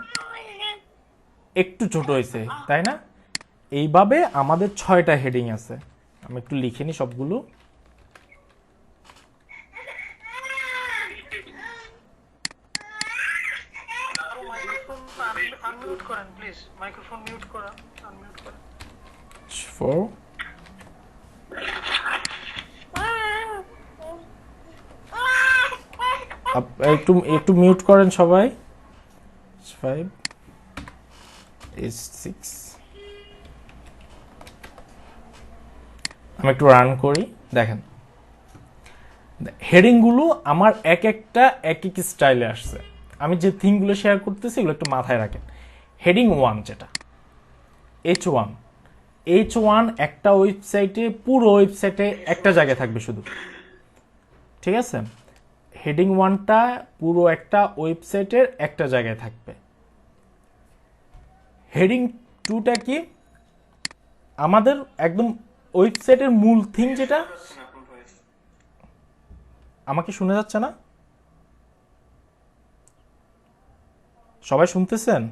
একটু ছোট হয়েছে, তাই না? এইভাবে আমাদের 6টা হেডিং আছে। আমি একটু লিখে নিই সবগুলো। একটু মিউট করেন সবাই। 5 6 আমি একটু রান করি, দেখেন হেডিংগুলো আমার এক একটা এক এক স্টাইলে আসছে। আমি যে থিংগুলো শেয়ার করতেছি এগুলো একটু মাথায় রাখেন। হেডিং 1 যেটা H1 একটা ওয়েবসাইটে, পুরো ওয়েবসাইটে একটা জায়গায় থাকবে শুধু, ঠিক আছে। হেডিং 1টা পুরো একটা ওয়েবসাইটের একটা জায়গায় থাকবে। হেডিং 2টা কি, আমাদের একদম ওয়েবসাইটের মূল থিং যেটা। আমাকে শোনা যাচ্ছে না? সবাই শুনতেছেন?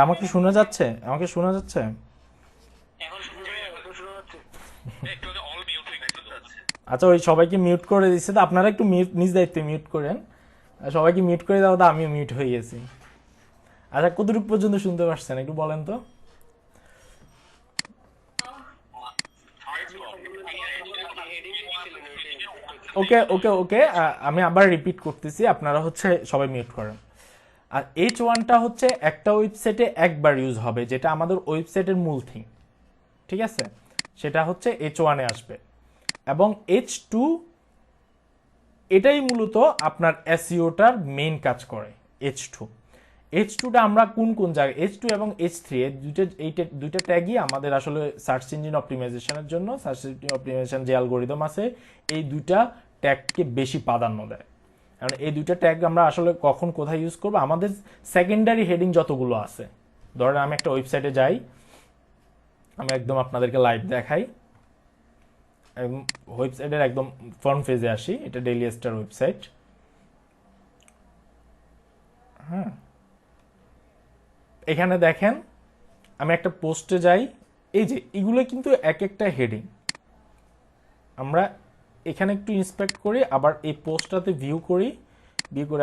আমাকে শোনা যাচ্ছে? এখন শুনতে আচ্ছা, ওই সবাইকে মিউট করে দিচ্ছে, তো আপনারা একটু মিউট, নিজ দায়িত্বে মিউট করেন। সবাইকে মিউট করে দাও, তো আমিও মিউট হয়ে গেছি। আচ্ছা, কতটুকু পর্যন্ত শুনতে পারছেন একটু বলেন তো। ওকে ওকে ওকে, আমি আবার রিপিট করতেছি, আপনারা হচ্ছে সবাই মিউট করেন। আর H1টা হচ্ছে একটা ওয়েবসাইটে একবার ইউজ হবে, যেটা আমাদের ওয়েবসাইটের মূল থিং, ঠিক আছে, সেটা হচ্ছে H1-এ আসবে। এবং H2 এটাই মূলত আপনার এসইওটার মেইন কাজ করে। H2টা আমরা কোন কোন জায়গায়, H2 এবং H3 দুইটা ট্যাগই আমাদের আসলে সার্চ ইঞ্জিন অপটিমাইজেশনের জন্য, সার্চ ইঞ্জিন অপটিমাইজেশন যে অ্যালগরিদম আছে এই দুইটা ট্যাগকে বেশি প্রাধান্য দেয়। কারণ এই দুইটা ট্যাগ আমরা আসলে কখন কোথায় ইউজ করবো, আমাদের সেকেন্ডারি হেডিং যতগুলো আছে, ধরেন আমি একটা ওয়েবসাইটে যাই, আমি একদম আপনাদেরকে লাইভ দেখাই, ওয়েবসাইটের একদম ফ্রন্ট পেজে আসি, এটা ডেইলি স্টার ওয়েবসাইট। হ্যাঁ, এখানে দেখেন আমি একটা পোস্টে যাই, এই যে এগুলো কিন্তু এক একটা হেডিং। আমরা এখানে একটু ইন্সপেক্ট করি, আবার এই পোস্টটাতে ভিউ করে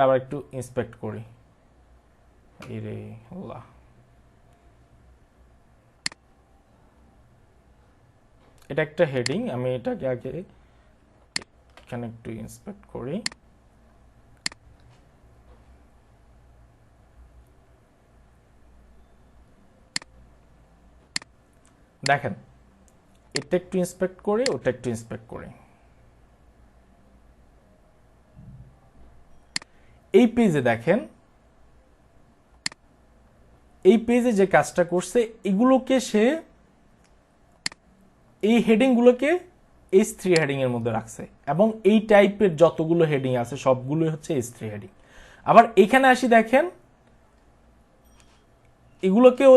আবার একটু ইন্সপেক্ট করি। এরে আল্লাহ, এটা একটা হেডিং, আমি এটাকে আগে এখানে একটু ইন্সপেক্ট করি। দেখেন, এটা একটু ইন্সপেক্ট করি, ওটা একটু ইন্সপেক্ট করি। এই পেজে দেখেন, এই পেজে যে কাজটা করছে, এগুলোকে সে এই হেডিংগুলোকে H3 হেডিং এর মধ্যে রাখছে, এবং এই টাইপের যতগুলো হেডিং আছে সবগুলোই হচ্ছে H3 হেডিং। আবার এখানে আসি, দেখেন এগুলোকেও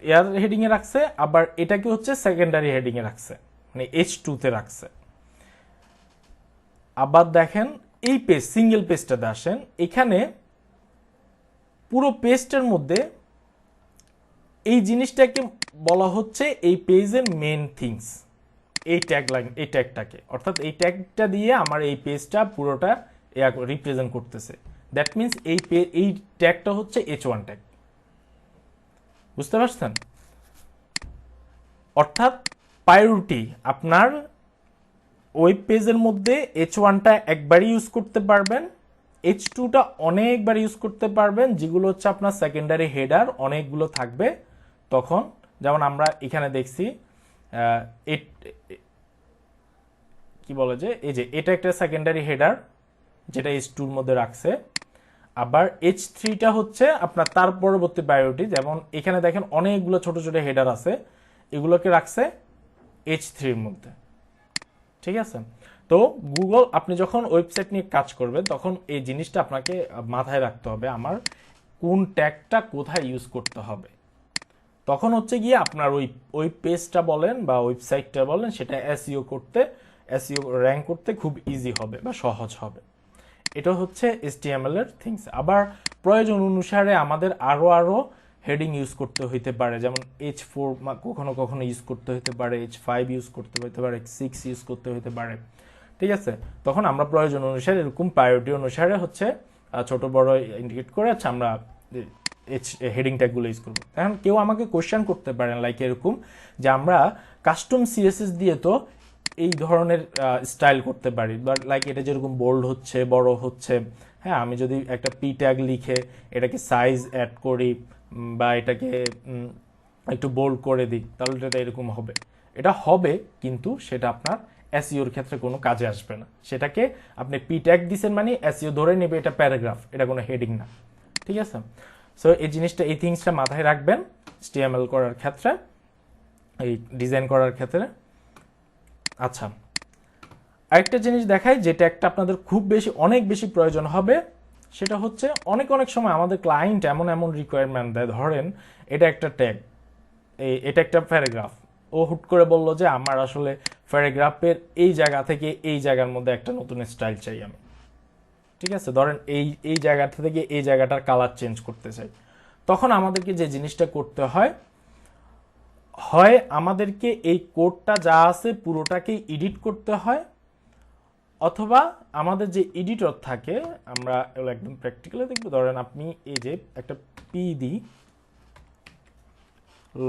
এয়ার হেডিং এ রাখছে, আবার এটাকে হচ্ছে সেকেন্ডারি হেডিং এ রাখছে, মানে H2 তে রাখছে। আবার দেখেন এই পেজ, সিঙ্গেল পেজটাতে আসেন, এখানে পুরো পেজটার মধ্যে এই জিনিসটাকে বলা হচ্ছে এই পেজের মেইন থিংস, এই ট্যাগলাইন, এই ট্যাগটাকে, অর্থাৎ এই ট্যাগটা দিয়ে আমার এই পেজটা পুরোটা রিপ্রেজেন্ট করতেছে। দ্যাট মিনস এই ট্যাগটা হচ্ছে H1 ট্যাগ। বুঝতে পারছেন? অর্থাৎ প্রায়োরিটি আপনার ওয়েব পেজের মধ্যে H1টা একবারই ইউজ করতে পারবেন, H2টা অনেকবার ইউজ করতে পারবেন, যেগুলো হচ্ছে আপনার সেকেন্ডারি হেডার অনেকগুলো থাকবে। তখন যেমন আমরা এখানে দেখছি, কি বলে যে এই যে এটা একটা সেকেন্ডারি হেডার যেটা H2-র মধ্যে রাখছে। আবার H3টা হচ্ছে আপনার তার পরবর্তী প্রায়োরিটি, যেমন এখানে দেখেন অনেকগুলো ছোট ছোট হেডার আছে, এগুলোকে রাখছে H3-র মধ্যে। ঠিক আছে? তো গুগল, আপনি যখন ওয়েবসাইট নিয়ে কাজ করবেন তখন এই জিনিসটা আপনাকে মাথায় রাখতে হবে, আমার কোন ট্যাগটা কোথায় ইউজ করতে হবে। তখন হচ্ছে গিয়ে আপনার ওই পেজটা বলেন বা ওয়েবসাইটটা বলেন, সেটা এসইও র্যাঙ্ক করতে খুব ইজি হবে বা সহজ হবে। এটা হচ্ছে HTML এর থিংস। আবার প্রয়োজন অনুসারে আমাদের আরো হেডিং ইউজ করতে হইতে পারে, যেমন H4 কখনো কখনো ইউজ করতে হইতে পারে, H5 ইউজ করতে হইতে পারে, H6 ইউজ করতে হইতে পারে। ঠিক আছে? তখন আমরা প্রয়োজন অনুসারে এরকম প্রায়োরিটি অনুসারে হচ্ছে ছোট বড় ইন্ডিকেট করে আমরা হেডিং ট্যাগগুলো ইউজ করবো। এখন কেউ আমাকে কোশ্চেন করতে পারেন লাইক এরকম, যে আমরা কাস্টম CSS দিয়ে তো এই ধরনের স্টাইল করতে পারি, বাট লাইক এটা যেরকম বোল্ড হচ্ছে, বড় হচ্ছে, হ্যাঁ, আমি যদি একটা পি ট্যাগ লিখে এটাকে সাইজ অ্যাড করি বা এটাকে একটু বোল্ড করে দিই, তাহলে এটা এরকম হবে। এটা হবে, কিন্তু সেটা আপনার এসইওর ক্ষেত্রে কোনো কাজে আসবে না। সেটাকে আপনি পি ট্যাগ দিচ্ছেন মানে এসইও ধরে নেবে এটা প্যারাগ্রাফ, এটা কোনো হেডিং না। ঠিক আছে? সো এই জিনিসটা, এই থিংসটা মাথায় রাখবেন HTML করার ক্ষেত্রে, এই ডিজাইন করার ক্ষেত্রে। আচ্ছা, আরেকটা জিনিস দেখাই, যেটা একটা আপনাদের খুব বেশি, অনেক বেশি প্রয়োজন হবে, সেটা হচ্ছে অনেক সময় আমাদের ক্লায়েন্ট এমন রিকোয়ারমেন্ট দেয়, ধরেন এটা একটা ট্যাগ, এটা একটা প্যারাগ্রাফ, ও হুট করে বললো যে আমার আসলে প্যারাগ্রাফের এই জায়গা থেকে এই জায়গার মধ্যে একটা নতুন স্টাইল চাই আমি। ঠিক আছে? ধরেন এই জায়গাটা থেকে এই জায়গাটার কালার চেঞ্জ করতে চাই। তখন আমাদেরকে যে জিনিসটা করতে হয় আমাদেরকে এই কোডটা যা আছে পুরোটাকে এডিট করতে হয়, অথবা আমাদের যে এডিটর থাকে, আমরা এগুলো একদম প্র্যাকটিক্যালি দেখবো। ধরেন আপনি এই যে একটা পি দিই,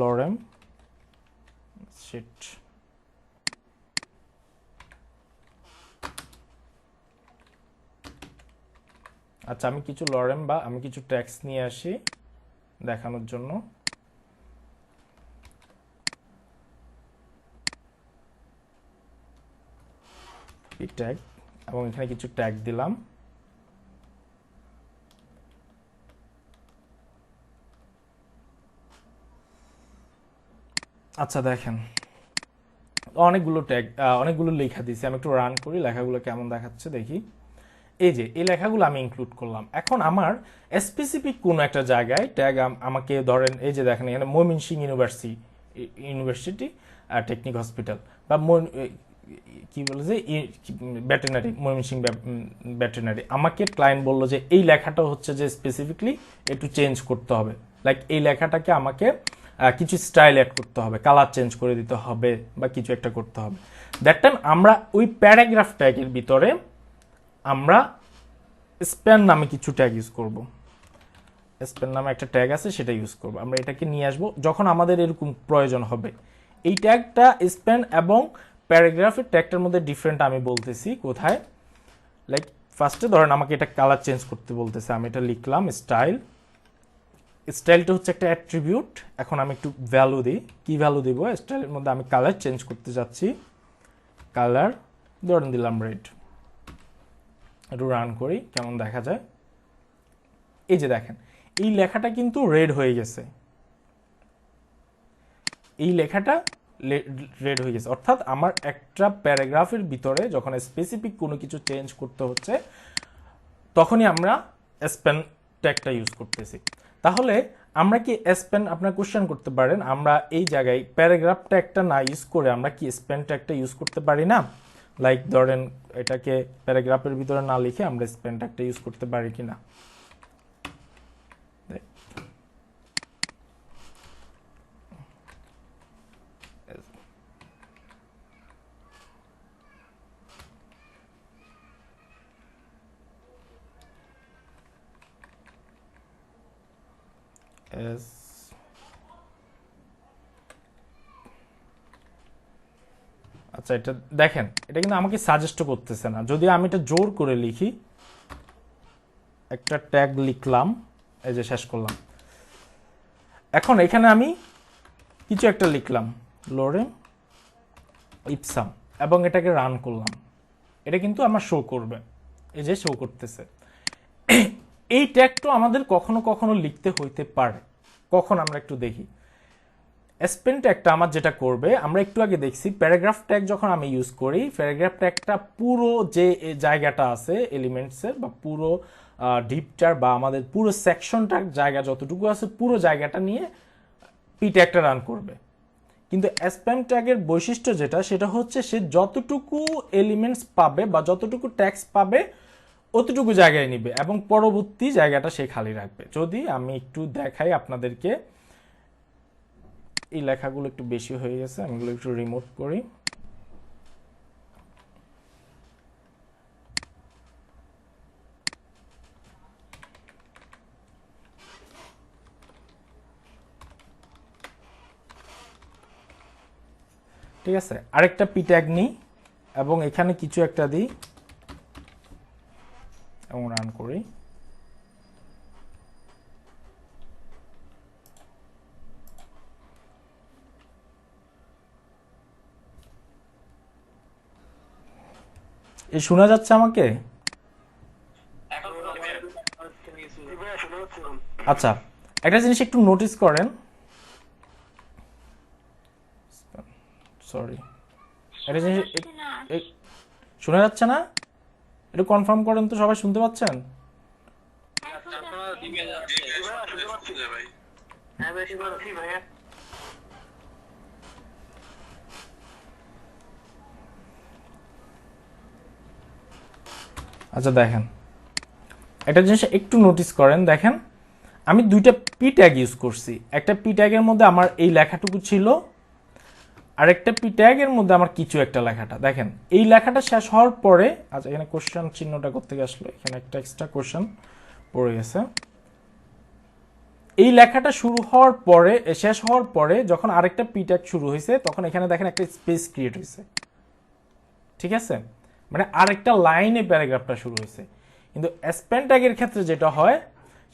লরেম শিট, আচ্ছা আমি কিছু লরেম বা আমি কিছু ট্যাক্স নিয়ে আসি দেখানোর জন্য। ট্যাগ, এবং এখানে কিছু ট্যাগ দিলাম। আচ্ছা দেখেন অনেকগুলো ট্যাগ, অনেকগুলো লেখা দিয়েছি। আমি একটু রান করি, লেখাগুলো কেমন দেখাচ্ছে দেখি। এই যে এই লেখাগুলো আমি ইনক্লুড করলাম। এখন আমার স্পেসিফিক কোনো একটা জায়গায় ট্যাগ আমাকে ধরেন এই যে দেখেন এখানে ময়মনসিংহ ইউনিভার্সিটি টেকনিক হসপিটাল বা কি বলে যে ভেটেরিনারি, ময়মনসিংহ ভেটেরিনারি, আমাকে ক্লায়েন্ট বললো যে এই লেখাটা হচ্ছে যে স্পেসিফিকলি একটু চেঞ্জ করতে হবে, লাইক এই লেখাটাকে আমাকে কিছু স্টাইল অ্যাড করতে হবে, কালার চেঞ্জ করে দিতে হবে বা কিছু একটা করতে হবে। দ্যাট টাইম আমরা ওই প্যারাগ্রাফ ট্যাগের ভিতরে আমরা স্প্যান নামে কিছু ট্যাগ ইউজ করব। স্প্যান নামে একটা ট্যাগ আছে, সেটা ইউজ করব। আমরা এটাকে নিয়ে আসবো যখন আমাদের এরকম প্রয়োজন হবে। এই ট্যাগটা স্প্যান এবং প্যারাগ্রাফের ট্যাগটার মধ্যে ডিফারেন্ট আমি বলতেছি কোথায়। লাইক ফার্স্টে ধরেন আমাকে এটা কালার চেঞ্জ করতে বলতেছে, আমি এটা লিখলাম স্টাইল। স্টাইলটা হচ্ছে একটা অ্যাট্রিবিউট। এখন আমি একটু ভ্যালু দিই, কি ভ্যালু দিব? স্টাইলের মধ্যে আমি কালার চেঞ্জ করতে যাচ্ছি, কালার ধরেন দিলাম রেড। একটু রান করি কেমন দেখা যায়। এই যে দেখেন এই লেখাটা কিন্তু রেড হয়ে গেছে, এই লেখাটা রেড হয়ে গেছে। অর্থাৎ আমার একটা প্যারাগ্রাফের ভিতরে যখন স্পেসিফিক কোনো কিছু চেঞ্জ করতে হচ্ছে তখনই আমরা স্প্যান ট্যাগটা ইউজ করতেছি। তাহলে আমরা কি স্প্যান, আপনার কোশ্চেন করতে পারেন, আমরা এই জায়গায় প্যারাগ্রাফ ট্যাগটা না ইউজ করে আমরা কি স্প্যান ট্যাগটা ইউজ করতে পারি না? লাইক ধরেন এটাকে প্যারাগ্রাফের ভিতরে না লিখে আমরা স্প্যান ট্যাগটা ইউজ করতে পারি কিনা। আচ্ছা এটা দেখেন, এটা কিন্তু আমাকে সাজেস্ট করতেছে না। যদি আমি এটা জোর করে লিখি, একটা ট্যাগ লিখলাম, এই যে শেষ করলাম। এখন এখানে আমি কিছু একটা লিখলাম লোরেম ইপসাম এবং এটাকে রান করলাম, এটা কিন্তু আমার শো করবে, এই যে শো করতেছে। এই ট্যাগটা আমাদের কখনো কখনো লিখতে হইতে পারে, কখন আমরা একটু দেখি। স্পেন ট্যাগটা আমার যেটা করবে, আমরা একটু আগে দেখছি প্যারাগ্রাফ ট্যাগ যখন আমি ইউজ করি, প্যারাগ্রাফ ট্যাগটা পুরো যে জায়গাটা আছে এলিমেন্টসের বা পুরো ডিপটার বা আমাদের পুরো সেকশনটার জায়গা যতটুকু আছে পুরো জায়গাটা নিয়ে পি ট্যাগটা রান করবে। কিন্তু স্প্যাম ট্যাগের বৈশিষ্ট্য যেটা, সেটা হচ্ছে সে যতটুকু এলিমেন্টস পাবে বা যতটুকু ট্যাক্স পাবে অতটুকু জায়গায় নিবে এবং পরবর্তী জায়গাটা সে খালি রাখবে। যদি আমি একটু দেখাই আপনাদেরকে, এই লেখাগুলো একটু বেশি হয়ে গেছে, আমি এগুলো একটু রিমুভ করি। ঠিক আছে, আরেকটা পি ট্যাগ নিই এবং এখানে কিছু একটা দিই এবং রান করি। এই শোনা যাচ্ছে আমাকে? আচ্ছা একটা জিনিস একটু নোটিস করেন, সরি একটা জিনিস শোনা যাচ্ছে না? একটু কনফার্ম করেন তো, সবাই শুনতে পাচ্ছেন? আচ্ছা দেখেন একটা জিনিস একটু নোটিস করেন, দেখেন আমি দুইটা পি ট্যাগ ইউজ করছি। একটা পি ট্যাগের মধ্যে আমার এই লেখাটুকু ছিল, আরেকটা পি ট্যাগের মধ্যে আমার কিছু একটা লেখাটা দেখেন, এই লেখাটা শেষ হওয়ার পরে, আচ্ছা এখানে কোশ্চেন চিহ্নটা কোত্থেকে আসলো, এখানে একটা এক্সট্রা কোশ্চেন পড়ে গেছে। এই লেখাটা শুরু হওয়ার পরে, শেষ হওয়ার পরে যখন আরেকটা পি ট্যাগ শুরু হয়েছে, তখন এখানে দেখেন একটা স্পেস ক্রিয়েট হয়েছে, ঠিক আছে, মানে আরেকটা লাইনে প্যারাগ্রাফটা শুরু হয়েছে। কিন্তু স্প্যান ট্যাগের ক্ষেত্রে যেটা হয়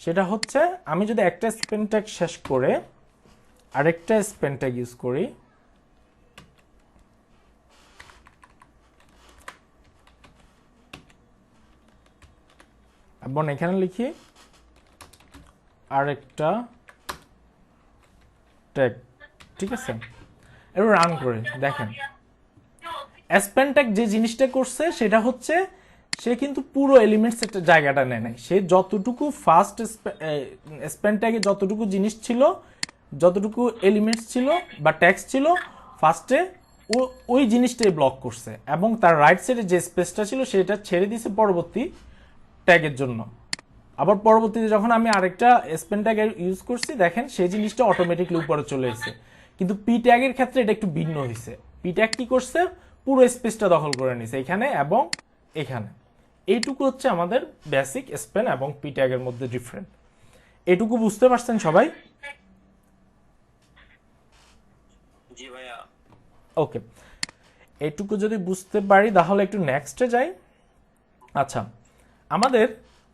সেটা হচ্ছে, আমি যদি একটা স্প্যান ট্যাগ শেষ করে আরেকটা স্প্যান ট্যাগ ইউজ করি, এবং এখানে লিখি আরেকটা ট্যাগ, ঠিক আছে, এবার রান করে দেখেন স্প্যান ট্যাগ যে জিনিসটা করছে সেটা হচ্ছে, সে কিন্তু পুরো এলিমেন্টস একটা জায়গাটা নেয় নাই, সে যতটুকু ফার্স্ট স্প্যান ট্যাগে যতটুকু জিনিস ছিল, যতটুকু এলিমেন্টস ছিল বা ট্যাক্স ছিল, ফার্স্টে ওই জিনিসটাই ব্লক করছে, এবং তার রাইট সাইডে যে স্পেসটা ছিল সেটা ছেড়ে দিয়েছে পরবর্তী ট্যাগের জন্য। আবার পরবর্তীতে যখন আমি আরেকটা স্প্যান ট্যাগ ইউজ করছি, দেখেন সেই জিনিসটা অটোমেটিকলি উপরে চলে এসেছে। কিন্তু পি ট্যাগের ক্ষেত্রে এটা একটু ভিন্ন হয়েছে। পি ট্যাগ কি করছে, পুরো স্পেসটা দখল করে নিছে এখানে এবং এখানে। এইটুকু হচ্ছে আমাদের বেসিক স্প্যান এবং পি ট্যাগের মধ্যে ডিফারেন্ট। এটুকু বুঝতে পারছেন সবাই? জি ভাইয়া। ওকে, এইটুকু যদি বুঝতে পারি তাহলে একটু নেক্সটে যাই। আচ্ছা, আমাদের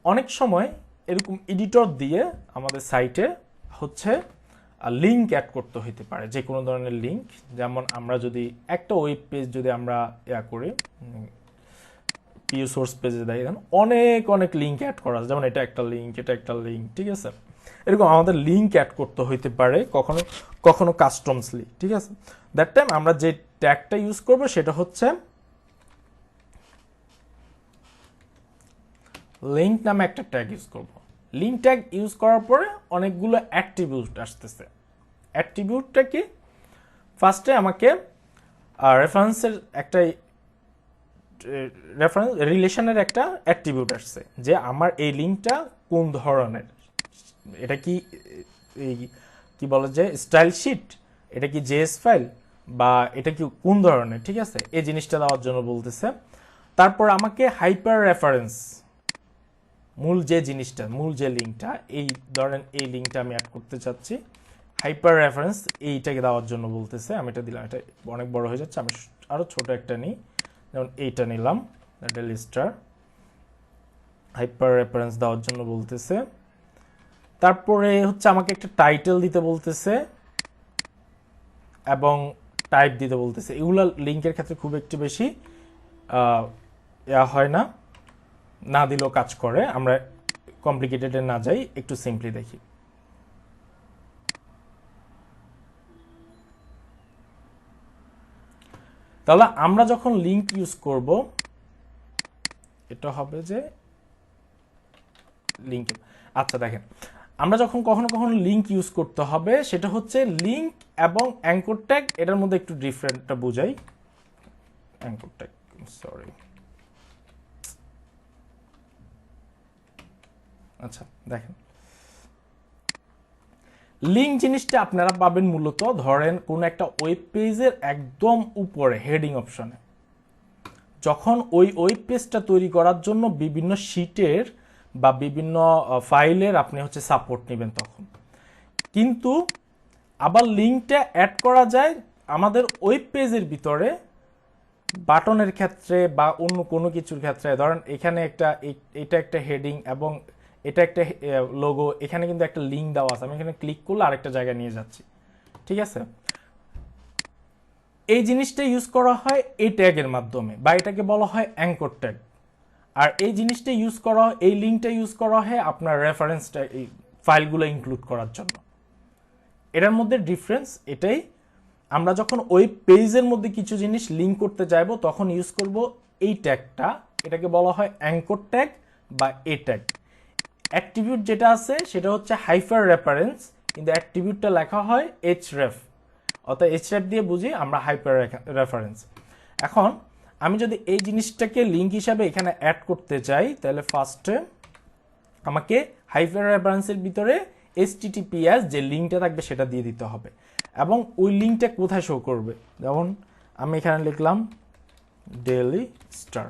অনেক সময় এরকম এডিটর দিয়ে আমাদের সাইটে হচ্ছে লিঙ্ক অ্যাড করতে হইতে পারে, যে কোনো ধরনের লিঙ্ক। যেমন আমরা যদি একটা ওয়েব পেজ যদি আমরা করি, পিউ সোর্স পেজে দেখেন অনেক অনেক লিঙ্ক অ্যাড করা আছে, যেমন এটা একটা লিঙ্ক, এটা একটা লিঙ্ক, ঠিক আছে। এরকম আমাদের লিঙ্ক অ্যাড করতে হইতে পারে কখনো কখনো কাস্টমসলি, ঠিক আছে। দ্যাট টাইম আমরা যে ট্যাগটা ইউজ করবো সেটা হচ্ছে লিঙ্ক নামে একটা ট্যাগ ইউজ করব। লিঙ্ক ট্যাগ ইউজ করার পরে অনেকগুলো অ্যাট্রিবিউট আসতেছে। অ্যাট্রিবিউটটা কি, ফার্স্টে আমাকে রেফারেন্সের একটা রেফারেন্স রিলেশনের একটা অ্যাট্রিবিউট আসছে, যে আমার এই লিঙ্কটা কোন ধরনের, এটা কি কি বলা যায় স্টাইল শিট, এটা কি জেএস ফাইল, বা এটা কি কোন ধরনের, ঠিক আছে, এই জিনিসটা দেওয়ার জন্য বলতেছে। তারপর আমাকে হাইপার রেফারেন্স, মূল যে জিনিসটা, মূল যে লিঙ্কটা, এই ধরেন এই লিঙ্কটা আমি অ্যাড করতে চাচ্ছি, হাইপার রেফারেন্স এইটাকে দেওয়ার জন্য বলতেছে। আমি এটা দিলাম, এটা অনেক বড় হয়ে যাচ্ছে, আমি আরও ছোট একটা নিই, যেমন এইটা নিলাম, ডেলি স্টার, হাইপার রেফারেন্স দেওয়ার জন্য বলতেছে। তারপরে হচ্ছে আমাকে একটা টাইটেল দিতে বলতেছে এবং টাইপ দিতে বলতেছে। এগুলো লিঙ্কের ক্ষেত্রে খুব একটু বেশি হয় না, না দিলেও কাজ করে। আমরা কমপ্লিকেটেডে না যাই, একটু সিম্পলি দেখি। তাহলে আমরা যখন লিঙ্ক ইউজ করব, এটা হবে যে লিঙ্ক। আচ্ছা দেখেন, আমরা যখন কখনো কখনো লিঙ্ক ইউজ করতে হবে, সেটা হচ্ছে লিঙ্ক এবং অ্যাঙ্কর ট্যাগ, এটার মধ্যে একটু ডিফারেন্টটা বুঝাই। অ্যাঙ্কর ট্যাগ, সরি, আচ্ছা দেখেন, লিঙ্ক জিনিসটা আপনারা পাবেন মূলত ধরেন কোন একটা ওয়েব পেজের একদম উপরে হেডিং অপশনে। যখন ওই ওয়েব পেজটা তৈরি করার জন্য বিভিন্ন শিটের বা বিভিন্ন ফাইলের আপনি হচ্ছে সাপোর্ট নেবেন তখন। কিন্তু আবার লিঙ্কটা অ্যাড করা যায় আমাদের ওয়েব পেজের ভিতরে বাটনের ক্ষেত্রে বা অন্য কোনো কিছুর ক্ষেত্রে। ধরেন এখানে এটা একটা হেডিং এবং এটা একটা লোগো, এখানে কিন্তু একটা লিঙ্ক দেওয়া আছে, আমি এখানে ক্লিক করলে আরেকটা জায়গায় নিয়ে যাচ্ছি, ঠিক আছে। এই জিনিসটা ইউজ করা হয় এই ট্যাগের মাধ্যমে, বা এটাকে বলা হয় অ্যাঙ্কর ট্যাগ। আর এই জিনিসটা ইউজ করা হয়, এই লিঙ্কটা ইউজ করা হয় আপনার রেফারেন্সটা, এই ফাইলগুলো ইনক্লুড করার জন্য। এটার মধ্যে ডিফারেন্স এটাই, আমরা যখন ওয়েব পেজের মধ্যে কিছু জিনিস লিঙ্ক করতে চাইবো তখন ইউজ করব এই ট্যাগটা, এটাকে বলা হয় অ্যাঙ্কর ট্যাগ বা এ ট্যাগ। অ্যাট্রিবিউট যেটা আছে সেটা হচ্ছে হাইপার রেফারেন্স, কিন্তু অ্যাট্রিবিউটটা লেখা হয় href, অর্থাৎ href দিয়ে বুঝি আমরা হাইপার রেফারেন্স। এখন আমি যদি এই জিনিসটাকে লিঙ্ক হিসাবে এখানে অ্যাড করতে চাই, তাহলে ফার্স্টে আমাকে হাইপার রেফারেন্সের ভিতরে https যে লিঙ্কটা থাকবে সেটা দিয়ে দিতে হবে। এবং ওই লিঙ্কটা কোথায় শো করবে। যেমন আমি এখানে লিখলাম ডেইলি স্টার,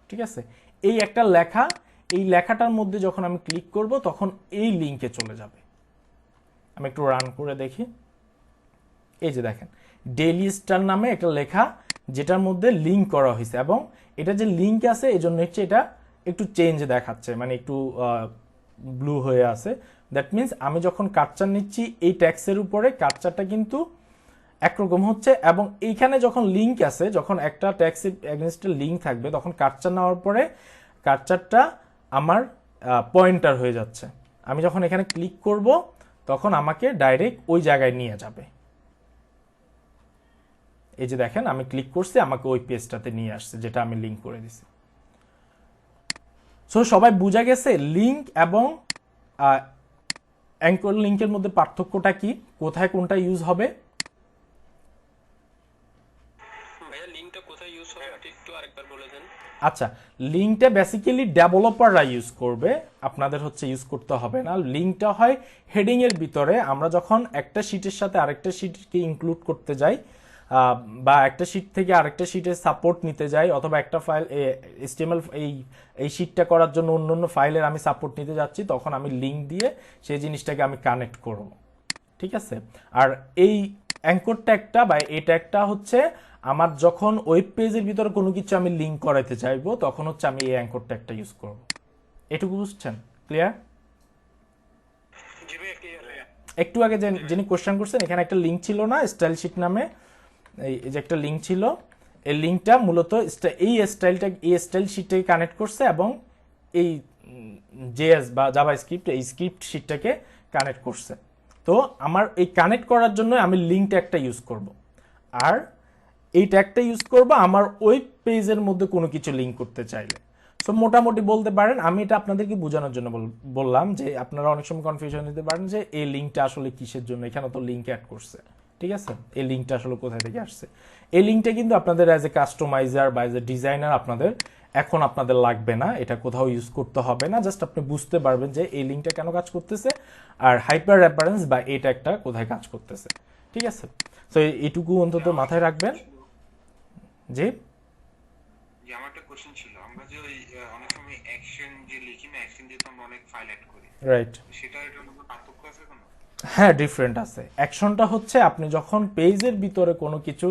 ঠিক আছে, এই একটা লেখা, এই লেখাটার মধ্যে যখন আমি ক্লিক করব তখন এই লিঙ্কে চলে যাবে। আমি একটু রান করে দেখি, এই যে দেখেন ডেইলি স্টার নামে একটা লেখা যেটার মধ্যে লিঙ্ক করা হয়েছে, এবং এটা যে লিঙ্ক আছে এই জন্য হচ্ছে এটা একটু চেঞ্জ দেখাচ্ছে, মানে একটু ব্লু হয়ে আছে। দ্যাট মিনস আমি যখন কার্সার নিচ্ছি এই ট্যাক্সের উপরে, কার্সারটা কিন্তু একরকম হচ্ছে, এবং এইখানে যখন লিঙ্ক আছে, যখন একটা ট্যাক্সের এগেনস্টে লিঙ্ক থাকবে তখন কার্সার নেওয়ার পরে কার্সারটা আমার পয়েন্টার হয়ে যাচ্ছে। আমি যখন এখানে ক্লিক করব তখন আমাকে ডাইরেক্ট ওই জায়গায় নিয়ে যাবে। এই যে দেখেন আমি ক্লিক করছি, আমাকে ওই পেজটাতে নিয়ে আসছে যেটা আমি লিঙ্ক করে দিছি। সো সবাই বুঝা গেছে লিঙ্ক এবং অ্যাঙ্কর লিঙ্কের মধ্যে পার্থক্যটা কি, কোথায় কোনটা ইউজ হবে। ভাইয়া লিংকটা কোথায় ইউজ হবে একটু আরেকবার বলে দেন। আচ্ছা, লিঙ্কটা বেসিক্যালি ডেভেলপাররা ইউজ করবে, আপনাদের হচ্ছে ইউজ করতে হবে না। লিঙ্কটা হয় হেডিং এর ভিতরে, আমরা যখন একটা শীটের সাথে আরেকটা শীটকে ইনক্লুড করতে যাই, বা একটা শীট থেকে আরেকটা শীটের সাপোর্ট নিতে যাই, অথবা একটা ফাইল HTML এই শীটটা করার জন্য অন্য ফাইলের আমি সাপোর্ট নিতে যাচ্ছি, তখন আমি লিঙ্ক দিয়ে সেই জিনিসটাকে আমি কানেক্ট করব, ঠিক আছে। আর এই অ্যাঙ্কর ট্যাগটা বা এই ট্যাগটা হচ্ছে আমার যখন ওয়েব পেজের ভিতরে কোনো কিছু আমি লিঙ্ক করাতে চাইবো তখন হচ্ছে আমি এই অ্যাঙ্কর ট্যাগটা ইউজ করব। এটুকু বুঝছেন? ক্লিয়ার? একটু আগে যিনি কোশ্চেন করছেন এখানে একটা লিঙ্ক ছিল না স্টাইল শিট নামে, এই যে একটা লিঙ্ক ছিল, এই লিঙ্কটা মূলত এই স্টাইল শিটটাকে কানেক্ট করছে এবং এই জেএস বা জাভাস্ক্রিপ্ট এই স্ক্রিপ্ট শিটটাকে কানেক্ট করছে। তো আমার এই কানেক্ট করার জন্য আমি লিঙ্ক ট্যাগটা ইউজ করব, আর এই ট্যাগটা ইউজ করব আমার ওয়েব পেজের মধ্যে কোনো কিছু লিঙ্ক করতে চাইলে। সো মোটামুটি বলতে পারেন, আমি এটা আপনাদেরকে বোঝানোর জন্য বললাম যে আপনারা অনেক সময় কনফিউশন নিতে পারেন যে এই লিঙ্কটা আসলে কিসের জন্য, এখানে তো লিঙ্ক অ্যাড করছে, ঠিক আছে, এই লিঙ্কটা আসলে কোথায় থেকে আসছে। এই লিঙ্কটা কিন্তু আপনাদের অ্যাজ এ কাস্টমাইজার বা অ্যাজ এ ডিজাইনার আপনাদের লাগবে না, এটা কোথাও ইউজ করতে হবে না। জাস্ট আপনি বুঝতে পারবেন যে এই লিঙ্কটা কেন কাজ করতেছে আর হাইপার রেফারেন্স বা এই ট্যাগটা কোথায় কাজ করতেছে, ঠিক আছে। তো এইটুকু অন্তত মাথায় রাখবেন। জি আমার একটা কোশ্চেন ছিল, আমরা যে ওই অনেক সময় অ্যাকশন যে লিখি না, অ্যাকশন দিয়ে তো আমরা অনেক ফাইল অ্যাড করি, রাইট। সেটা এটার মধ্যে পার্থক্য আছে কোনো? হ্যাঁ, ডিফারেন্ট আছে। অ্যাকশনটা হচ্ছে আপনি যখন পেজের ভিতরে কোনো কিছু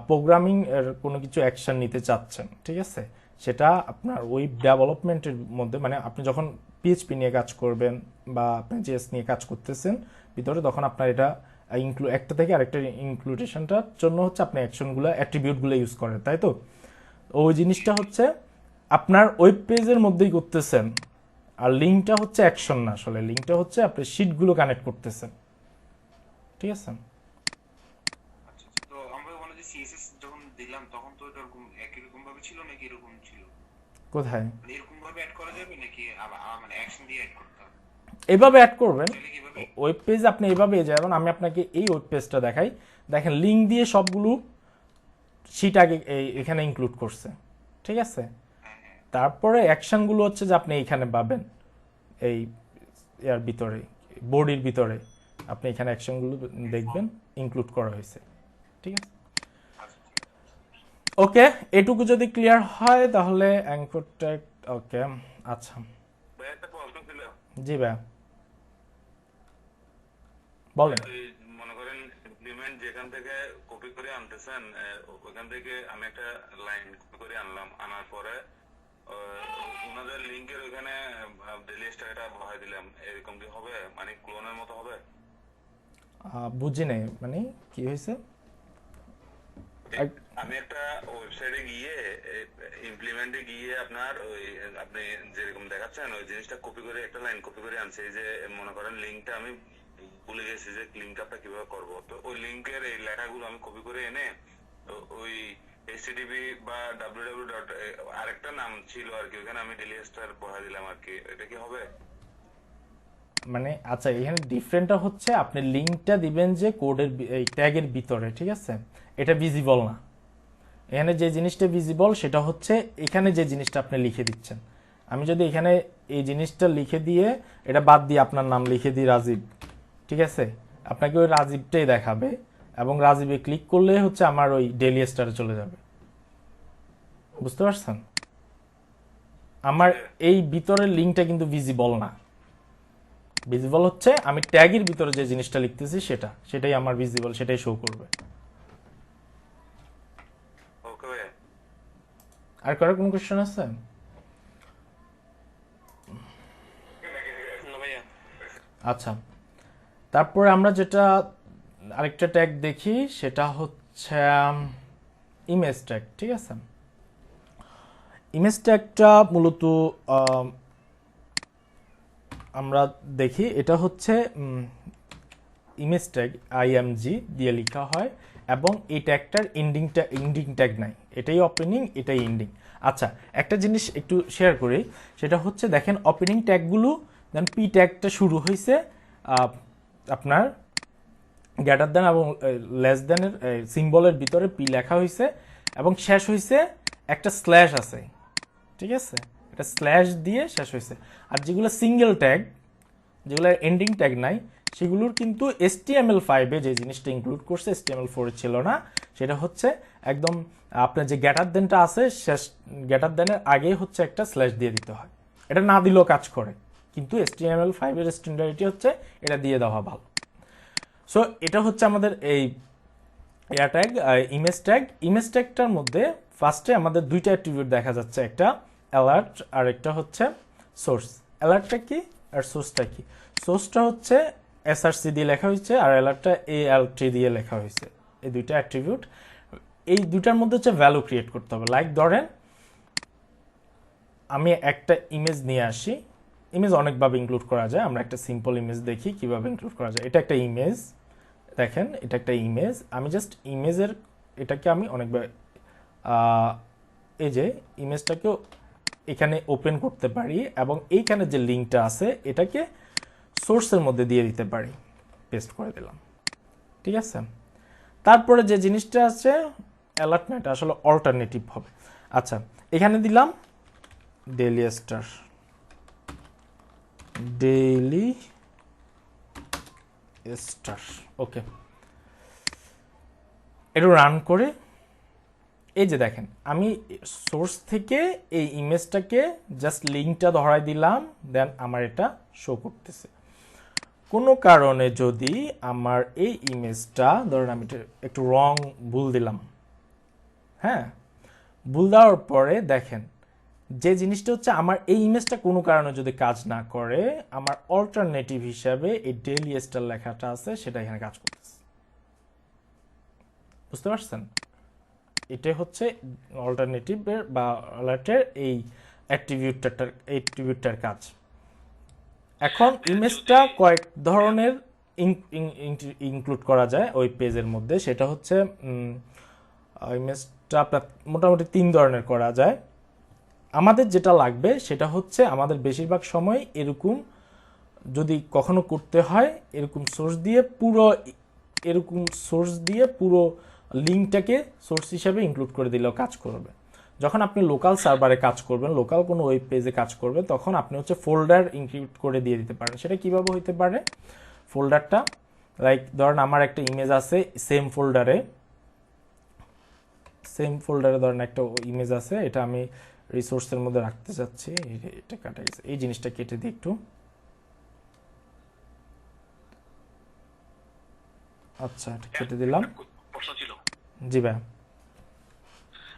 প্রোগ্রামিং এর কোনো কিছু অ্যাকশন নিতে চাচ্ছেন, ঠিক আছে, সেটা আপনার ওয়েব ডেভেলপমেন্টের মধ্যে, মানে আপনি যখন পিএইচপি নিয়ে কাজ করবেন বা আপনি জেএস নিয়ে কাজ করতেছেন ভিতরে, তখন আপনার এটা একটা থেকে আরেকটা ইনক্লুডেশনটার জন্য হচ্ছে আপনি অ্যাকশনগুলো অ্যাট্রিবিউটগুলো ইউজ করেন, তাই তো। ওই জিনিসটা হচ্ছে আপনার ওয়েব পেজের মধ্যেই করতেছেন, আর লিঙ্কটা হচ্ছে অ্যাকশন না, আসলে লিঙ্কটা হচ্ছে আপনি শিটগুলো কানেক্ট করতেছেন, ঠিক আছে। আচ্ছা, তো আমরা বলে যে সিএসএস যখন দিলাম তখন তো এটা এরকম একই রকম ভাবে ছিল নাকি এরকম ছিল? কোথায় মানে এরকম ভাবে অ্যাড করা যাবে নাকি মানে অ্যাকশন দিয়ে অ্যাড করতে হবে? এভাবে অ্যাড করবেন তাহলে কিভাবে? ওয়েব পেজ আপনি এভাবে, যেমন আমি আপনাকে এই ওয়েব পেজটা দেখাই, দেখেন লিঙ্ক দিয়ে সবগুলো শিট আগে এখানে ইনক্লুড করছে, ঠিক আছে। তারপরে অ্যাকশনগুলো হচ্ছে যে আপনি এইখানে পাবেন, এই এর ভিতরে বডির ভিতরে আপনি এখানে অ্যাকশনগুলো দেখবেন ইনক্লুড করা হয়েছে, ঠিক আছে। ওকে, এটুকু যদি ক্লিয়ার হয় তাহলে অ্যাঙ্কর ট্যাগ ওকে। আচ্ছা, ভাই একটা প্রশ্ন ছিল। জি ভাই বলেন। এই মনে করেন ইমপ্লিমেন্ট যেখান থেকে কপি করে আনতেছেন, ওখান থেকে আমি একটা লাইন কপি করে আনলাম, আনার পরে ওনাদের লিংকের ওখানে ডেলি স্টারটা বহাই দিলাম, এরকম কি হবে? মানে ক্লোনের মতো হবে? বুঝি নাই, মানে কি হয়েছে? আমি একটা ওয়েবসাইটে গিয়ে ইমপ্লিমেন্টে গিয়ে আপনার ওই আপনি যেরকম দেখাচ্ছেন ওই জিনিসটা কপি করে একটা লাইন কপি করে আনছে, এই যে মনে করেন লিঙ্কটা আমি ভুলে গেছি যে লিঙ্ক আপটা কিভাবে করবো, তো ওই লিঙ্কের এই লেখাগুলো আমি কপি করে এনে ওই http বা www আরেকটা নাম ছিল আর কি, ওখানে আমি ডেলি স্টার বহাই দিলাম আর কি, এটা কি হবে? মানে আচ্ছা, এখানে ডিফারেন্টটা হচ্ছে আপনি লিঙ্কটা দিবেন যে কোডের এই ট্যাগের ভিতরে, ঠিক আছে, এটা ভিজিবল না। এখানে যে জিনিসটা ভিজিবল সেটা হচ্ছে এখানে যে জিনিসটা আপনি লিখে দিচ্ছেন। আমি যদি এখানে এই জিনিসটা লিখে দিয়ে এটা বাদ দিয়ে আপনার নাম লিখে দিই রাজীব, ঠিক আছে, আপনাকে ওই রাজীবটাই দেখাবে। এবং রাজীবে ক্লিক করলে হচ্ছে আমার ওই ডেইলি স্টারে চলে যাবে। বুঝতে পারছেন? আমার এই ভিতরের লিঙ্কটা কিন্তু ভিজিবল না। ভিজিবল হচ্ছে আমি ট্যাগের ভিতরে যে জিনিসটা লিখতেছি সেটাই আমার ভিজিবল, সেটাই শো করবে। ওকে ভাইয়া। আর কারো কোনো কোশ্চেন আছে? না ভাইয়া। আচ্ছা, তারপরে আমরা যেটা আরেকটা ট্যাগ দেখি সেটা হচ্ছে ইমেজ ট্যাগ। ঠিক আছে, ইমেজ ট্যাগটা মূলত আমরা দেখি এটা হচ্ছে ইমেজ ট্যাগ আইএমজি দিয়ে লেখা হয় এবং এই ট্যাগটার এন্ডিং ট্যাগ নাই, এটাই ওপেনিং এটাই এন্ডিং। আচ্ছা, একটা জিনিস একটু শেয়ার করি, সেটা হচ্ছে দেখেন ওপেনিং ট্যাগগুলো দেন পি ট্যাগটা শুরু হয়েছে আপনার গ্রেটার দেন এবং লেস দেনের সিম্বলের ভিতরে পি লেখা হয়েছে এবং শেষ হয়েছে একটা স্ল্যাশ আছে। ঠিক আছে, এটা স্ল্যাশ দিয়ে শেষ হয়েছে। আর যেগুলো সিঙ্গেল ট্যাগ, যেগুলো এন্ডিং ট্যাগ নাই, সেগুলোর কিন্তু HTML5 যে জিনিসটা ইনক্লুড করছে HTML4 ছিল না, সেটা হচ্ছে একদম আপনার যে গ্রেটার দেনটা আছে শেষ গ্রেটার দেনের আগে হচ্ছে একটা স্ল্যাশ দিয়ে দিতে হয়। এটা না দিলেও কাজ করে, কিন্তু HTML5 এর স্ট্যান্ডার্ডিটি হচ্ছে এটা দিয়ে দেওয়া ভালো। সো এটা হচ্ছে আমাদের এই air tag image tag. Image ট্যাগটার মধ্যে ফার্স্টে আমাদের দুইটা অ্যাট্রিবিউট দেখা যাচ্ছে, একটা অ্যালার্ট আর একটা হচ্ছে সোর্স। অ্যালার্টটা কি আর সোর্সটা কি? সোর্সটা হচ্ছে SRC দিয়ে লেখা হয়েছে আর অ্যালার্টটা ALT দিয়ে লেখা হয়েছে। এই দুইটা অ্যাট্রিবিউট, এই দুইটার মধ্যে হচ্ছে ভ্যালু ক্রিয়েট করতে হবে। লাইক ধরেন আমি একটা ইমেজ নিয়ে আসি, ইমেজ অনেকভাবে ইনক্লুড করা যায়, আমরা একটা সিম্পল ইমেজ দেখি কিভাবে ইনক্লুড করা যায়। এটা একটা ইমেজ, দেখেন এটা একটা ইমেজ, আমি জাস্ট ইমেজের এটাকে আমি অনেকবার এই যে ইমেজটাকেও এখানে ওপেন করতে পারি এবং এইখানে যে লিঙ্কটা আছে এটাকে সোর্সের মধ্যে দিয়ে দিতে পারি, পেস্ট করে দিলাম। ঠিক আছে, তারপরে যে জিনিসটা আছে অ্যালার্ট না, এটা আসলে অল্টারনেটিভ হবে। আচ্ছা, এখানে দিলাম ডেইলি স্টার, ডেইলি স্টার। ওকে, এটা রান করে এই যে দেখেন আমি সোর্স থেকে এই ইমেজটাকে জাস্ট লিঙ্কটা ধরাই দিলাম, দেন আমার এটা শো করতেছে। কোনো কারণে যদি আমার এই ইমেজটা ধরেন আমি একটু রং ভুল দিলাম, হ্যাঁ, ভুল দেওয়ার পরে দেখেন যে জিনিসটা হচ্ছে আমার এই ইমেজটা কোনো কারণে যদি কাজ না করে, আমার অল্টারনেটিভ হিসাবে এই ডেইলি স্টার লেখাটা আছে সেটা এখানে কাজ করতেছে। বুঝতে পারছেন? এটাই হচ্ছে অল্টারনেটিভের বা অ্যালার্টের এই অ্যাট্রিবিউটটার কাজ। এখন ইমেজটা কয়েক ধরনের ইনক্লুড করা যায় ওই পেজের মধ্যে, সেটা হচ্ছে ইমেজটা আপনার মোটামুটি 3 ধরনের করা যায়। আমাদের যেটা লাগবে সেটা হচ্ছে আমাদের বেশিরভাগ সময় এরকম যদি কখনো করতে হয় এরকম সোর্স দিয়ে পুরো লিঙ্কটাকে সোর্স হিসাবে ইনক্লুড করে দিলেও কাজ করবে। যখন আপনি লোকাল সার্ভারে কাজ করবেন, লোকাল কোনো ওয়েব পেজে কাজ করবেন, তখন আপনি হচ্ছে ফোল্ডার ইনক্লুড করে দিয়ে দিতে পারেন। সেটা কিভাবে হইতে পারে? ফোল্ডারটা লাইক ধরেন আমার একটা ইমেজ আছে সেম ফোল্ডারে ধরেন একটা ইমেজ আছে, এটা আমি রিসোর্সের মধ্যে রাখতে চাচ্ছি, এটা কাটা গেছে, এই জিনিসটা কেটে দিই একটু। আচ্ছা, এটা কেটে দিলাম। প্রশ্ন ছিল। জি ভাই।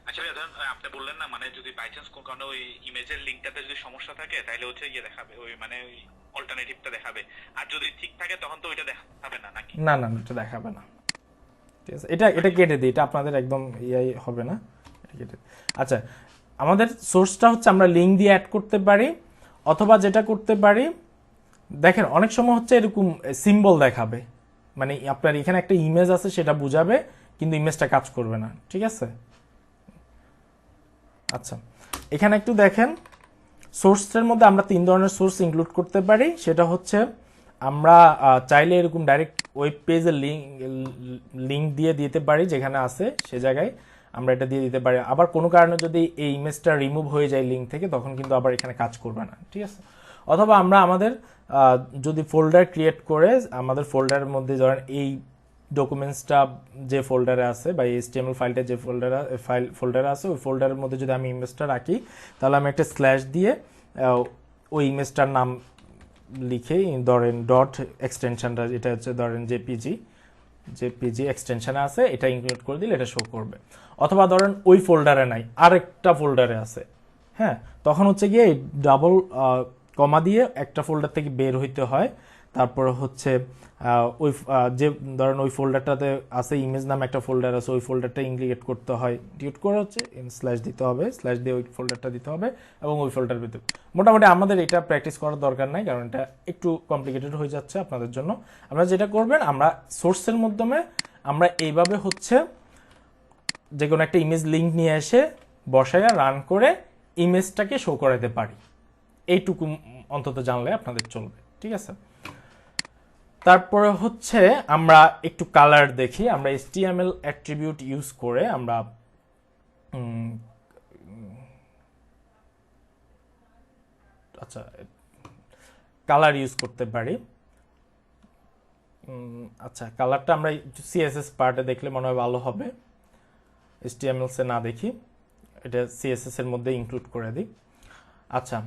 আচ্ছা ভাইয়া, ধরেন আপনি বললেন না মানে যদি বাই চান্স কোন কারণে ওই ইমেজের লিংকটাতে যদি সমস্যা থাকে তাহলে হচ্ছে ইয়ে দেখাবে, ওই মানে ওই অল্টারনেটিভটা দেখাবে, আর যদি ঠিক থাকে তখন তো ওইটা দেখাবে না নাকি? না, এটা দেখাবে না। ঠিক আছে, এটা কেটে দিই, এটা আপনাদের একদম ইয়াই হবে না, এটা কেটে দিই। আচ্ছা, আমাদের সোর্সটা হচ্ছে আমরা লিঙ্ক দিয়ে অ্যাড করতে পারি, অথবা যেটা করতে পারি দেখেন অনেক সময় হচ্ছে এরকম সিম্বল দেখাবে, মানে আপনার এখানে একটা ইমেজ আছে সেটা বুঝাবে কিন্তু ইমেজটা কাজ করবে না। ঠিক আছে, আচ্ছা এখানে একটু দেখেন সোর্সের মধ্যে আমরা 3 ধরনের সোর্স ইনক্লুড করতে পারি। সেটা হচ্ছে আমরা চাইলে এরকম ডাইরেক্ট ওয়েব পেজের লিঙ্ক দিয়ে দিতে পারি, যেখানে আছে সে জায়গায় আমরা এটা দিয়ে দিতে পারি। আবার কোনো কারণে যদি এই ইমেজটা রিমুভ হয়ে যায় লিঙ্ক থেকে, তখন কিন্তু আবার এখানে কাজ করবে না। ঠিক আছে, অথবা আমরা আমাদের যদি ফোল্ডার ক্রিয়েট করে আমাদের ফোল্ডারের মধ্যে ধরেন এই ডকুমেন্টসটা যে ফোল্ডারে আছে বা HTML ফাইলটা যে ফোল্ডারে আছে ওই ফোল্ডারের মধ্যে যদি আমি ইমেজটা রাখি, তাহলে আমি একটা স্ল্যাশ দিয়ে ওই ইমেজটার নাম লিখে ধরেন ডট এক্সটেনশনটা এটা হচ্ছে ধরেন জেপিজি এক্সটেনশনে আছে, এটা ইনক্লুড করে দিলে এটা শো করবে। অথবা ধরেন ওই ফোল্ডারে নাই, আরেকটা ফোল্ডারে আছে, হ্যাঁ, তখন হচ্ছে গিয়ে ডাবল কমা দিয়ে একটা ফোল্ডার থেকে বের হইতে হয়, তারপর হচ্ছে ওই যে ধরেন ওই ফোল্ডারটাতে আছে ইমেজ নামে একটা ফোল্ডার আছে, ওই ফোল্ডারটা ইনক্লুড করতে হয়, ডিলিট করে হচ্ছে স্ল্যাশ দিতে হবে, স্ল্যাশ দিয়ে ওই ফোল্ডারটা দিতে হবে এবং ওই ফোল্ডার ভিতরে। মোটামুটি আমাদের এটা প্র্যাকটিস করার দরকার নাই, কারণ এটা একটু কমপ্লিকেটেড হয়ে যাচ্ছে আপনাদের জন্য। আমরা যেটা করবেন, আমরা সোর্সের মাধ্যমে আমরা এইভাবে হচ্ছে যে কোনো একটা ইমেজ লিঙ্ক নিয়ে এসে বসায়া রান করে ইমেজটাকে শো করাতে পারি, এইটুকু অন্তত জানলে আপনাদের চলবে, ঠিক আছে। তারপরে হচ্ছে আমরা একটু কালার দেখি। আমরা HTML অ্যাট্রিবিউট ইউজ করে আমরা কালার ইউজ করতে পারি। আচ্ছা, কালারটা আমরা CSS পার্টে দেখলে মনে হয় ভালো হবে, HTML সে না দেখি, এটা CSS এর মধ্যে ইনক্লুড করে দিই। আচ্ছা,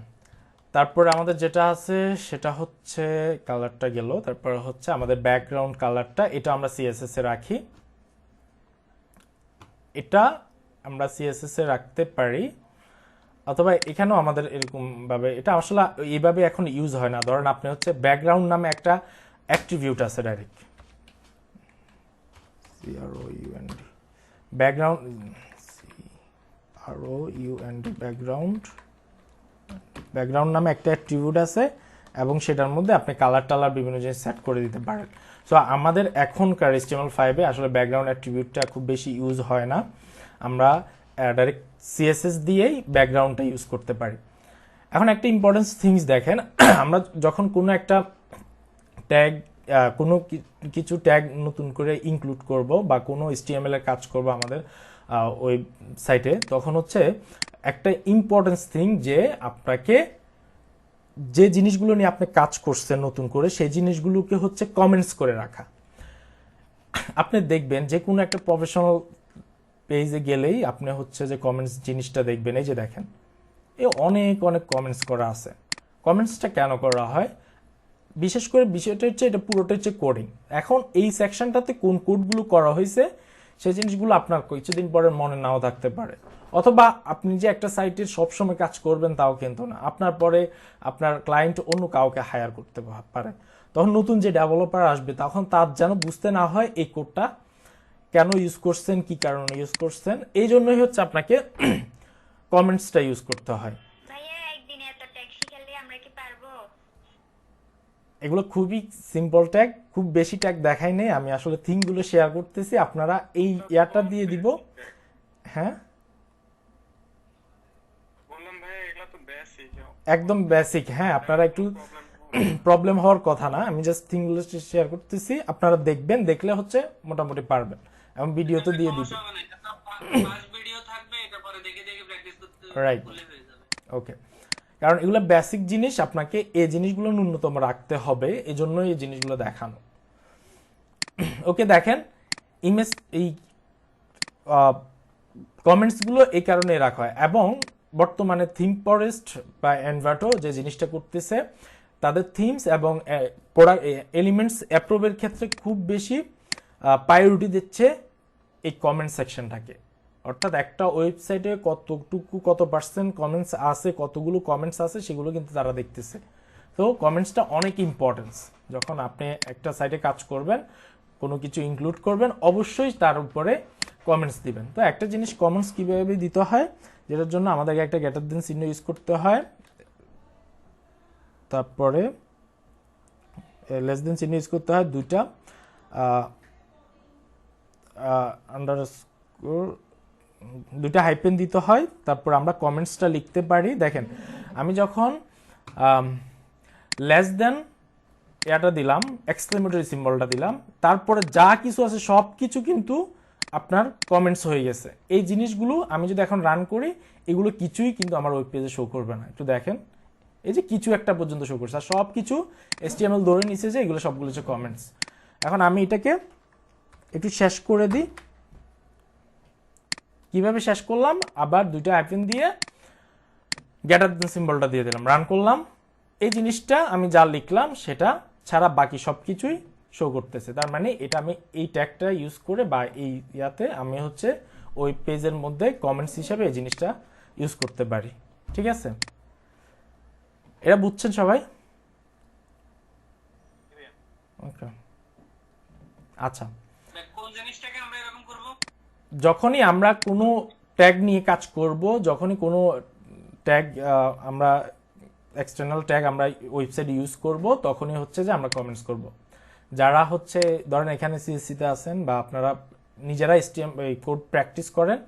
তারপরে আমাদের যেটা আছে সেটা হচ্ছে কালারটা গেল, তারপরে হচ্ছে আমাদের ব্যাকগ্রাউন্ড কালারটা, এটা আমরা CSS এ রাখি, এটা আমরা CSS এ রাখতে পারি, অথবা এখানেও আমাদের এরকম ভাবে, এটা আসলে এইভাবে এখন ইউজ হয় না। ধরেন আপনি হচ্ছে ব্যাকগ্রাউন্ড নামে একটা অ্যাট্রিবিউট আছে ডাইরেক্ট, ব্যাকগ্রাউন্ড ব্যাকগ্রাউন্ড নামে একটা অ্যাট্রিবিউট আছে এবং সেটার মধ্যে আপনি কালার টালার বিভিন্ন জিনিস সেট করে দিতে পারেন। সো আমাদের এখনকার HTML5 এ আসলে ব্যাকগ্রাউন্ড অ্যাট্রিবিউটটা খুব বেশি ইউজ হয় না, আমরা ডাইরেক্ট CSS দিয়েই ব্যাকগ্রাউন্ডটা ইউজ করতে পারি। এখন একটা ইম্পর্টেন্ট থিংস দেখেন, আমরা যখন কোনো একটা ট্যাগ কোনো কিছু ট্যাগ নতুন করে ইনক্লুড করব বা কোনো HTML এর কাজ করব আমাদের ওয়েবসাইটে, তখন হচ্ছে একটা ইম্পর্টেন্স থিং যে আপনাকে যে জিনিসগুলো নিয়ে আপনি কাজ করছেন নতুন করে সেই জিনিসগুলোকে হচ্ছে কমেন্টস করে রাখা। আপনি দেখবেন যে কোনো একটা প্রফেশনাল পেজে গেলেই আপনি হচ্ছে যে কমেন্টস জিনিসটা দেখবেন, এই যে দেখেন অনেক অনেক কমেন্টস করা আছে। কমেন্টসটা কেন করা হয়? বিশেষ করে বিষয়টা হচ্ছে এটা পুরোটা হচ্ছে কোডিং। এখন এই সেকশনটাতে কোন কোডগুলো করা হয়েছে সেই জিনিসগুলো আপনার কিছুদিন পরে মনে নাও থাকতে পারে, অথবা আপনি যে একটা সাইটের সবসময় কাজ করবেন তাও কিন্তু না, আপনার পরে আপনার ক্লায়েন্ট অন্য কাউকে হায়ার করতে পারে, তখন নতুন যে ডেভেলপার আসবে তখন তার যেন বুঝতে না হয় এই কোডটা কেন ইউজ করছেন, কি কারণে ইউজ করছেন, এই জন্যই হচ্ছে আপনাকে কমেন্টসটা ইউজ করতে হয়। এগুলো খুবই সিম্পল ট্যাগ, খুব বেশি ট্যাগ দেখাই নেই, আমি আসলে থিংগুলো শেয়ার করতেছি, আপনারা এই ইয়ারটা দিয়ে দিব। হ্যাঁ, একদম বেসিক। হ্যাঁ, আপনারা একটু প্রবলেম হওয়ার কথা না, আমি জাস্ট থিংগুলো শেয়ার করতেছি, আপনারা দেখবেন, দেখলে হচ্ছে মোটামুটি পারবেন এবং ভিডিও তো দিয়ে দিবেন। রাইট, ওকে। কারণ এগুলো বেসিক জিনিস, আপনাকে এই জিনিসগুলো ন্যূনতম রাখতে হবে, এই জন্য এই জিনিসগুলো দেখানো। ওকে, দেখেন ইমেজ এই কমেন্টসগুলো এই কারণে রাখা হয়, এবং বর্তমানে থিম ফরেস্ট বা এনভাটো যে জিনিসটা করতেছে তাদের থিমস এবং এলিমেন্টস অ্যাপ্রুভের ক্ষেত্রে খুব বেশি প্রায়োরিটি দিচ্ছে এই কমেন্ট সেকশনটাকে। অর্থাৎ একটা ওয়েবসাইটে কত পার্সেন্ট কমেন্টস আছে, কতগুলো কমেন্টস আছে সেগুলো কিন্তু তারা দেখতেছে। তো কমেন্টসটা অনেক ইম্পর্টেন্স। যখন আপনি একটা সাইটে কাজ করবেন, কোনো কিছু ইনক্লুড করবেন, অবশ্যই তার উপরে কমেন্টস দিবেন। তো একটা জিনিস কমেন্টস কীভাবে দিতে হয়, যেটার জন্য আমাদেরকে একটা গ্রেটার দেন চিহ্ন ইউজ করতে হয়, তারপরে লেস দেন চিহ্ন ইউজ করতে হয়, দুইটা আন্ডারস্কোর, দুইটা হাইপেন দিতে হয়, তারপর আমরা কমেন্টসটা লিখতে পারি। দেখেন আমি যখন লেস দেন এটা দিলাম, এক্সক্লেমেটরি সিম্বলটা দিলাম, তারপরে যা কিছু আছে সব কিছু কিন্তু আপনার কমেন্টস হয়ে গেছে। এই জিনিসগুলো আমি যদি এখন রান করি, এগুলো কিছুই কিন্তু আমার ওয়েব পেজে শো করবে না। একটু দেখেন, এই যে কিছু একটা পর্যন্ত শো করছে, আর সব কিছু HTML ধরে নিচ্ছে যে এগুলো সবগুলো হচ্ছে কমেন্টস। এখন আমি এটাকে একটু শেষ করে দিই। কিভাবে শেষ করলাম, আবার দুইটা হাইফেন দিয়ে গ্রেটার দ্যান সিম্বলটা দিয়ে দিলাম, রান করলাম। এই জিনিসটা আমি যা লিখলাম সেটা ছাড়া বাকি সব কিছুই শো করতেছে। তার মানে এটা আমি এই ট্যাগটা ইউজ করে বা এই ইয়াতে আমি হচ্ছে ওই পেজের মধ্যে কমেন্টস হিসাবে এই জিনিসটা ইউজ করতে পারি। ঠিক আছে, এটা বুঝছেন সবাই? ওকে, আচ্ছা। কোন জিনিসটাকে আমরা এরকম করব? যখনই আমরা কোনো ট্যাগ নিয়ে কাজ করব, যখনই কোনো ট্যাগ আমরা এক্সটার্নাল ট্যাগ আমরা ওয়েবসাইট ইউজ করব, তখনই হচ্ছে যে আমরা কমেন্টস করব। যারা হচ্ছে ধরেন এখানে সিএসসিতে আছেন বা আপনারা নিজেরা কোড প্র্যাকটিস করেন,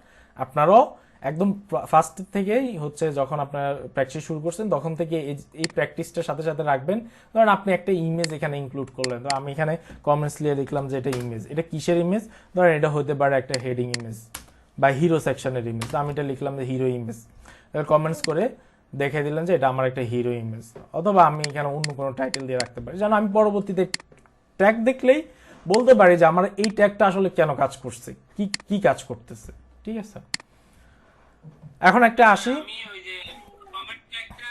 আপনারাও একদম ফার্স্ট থেকেই হচ্ছে যখন আপনারা প্র্যাকটিস শুরু করছেন তখন থেকে এই প্র্যাকটিসটার সাথে সাথে রাখবেন। ধরেন আপনি একটা ইমেজ এখানে ইনক্লুড করলেন, তো আমি এখানে কমেন্টস লিখে লিখলাম যে এটা ইমেজ, এটা কিসের ইমেজ? ধরেন এটা হতে পারে একটা হেডিং ইমেজ বা হিরো সেকশনের ইমেজ, তো আমি এটা লিখলাম যে হিরো ইমেজ, কমেন্টস করে দেখে দিলেন যে এটা আমার একটা হিরো ইমেজ। অথবা আমি এখানে অন্য কোনো টাইটেল দিয়ে রাখতে পারি, যেন আমি পরবর্তীতে ট্যাগ দেখলেই বলতে পারি যে আমার এই ট্যাগটা আসলে কেন কাজ করছে, কি কাজ করতেছে। ঠিক আছে, এখন একটা আসি। আমি ওই যে কমেন্ট ট্যাগটা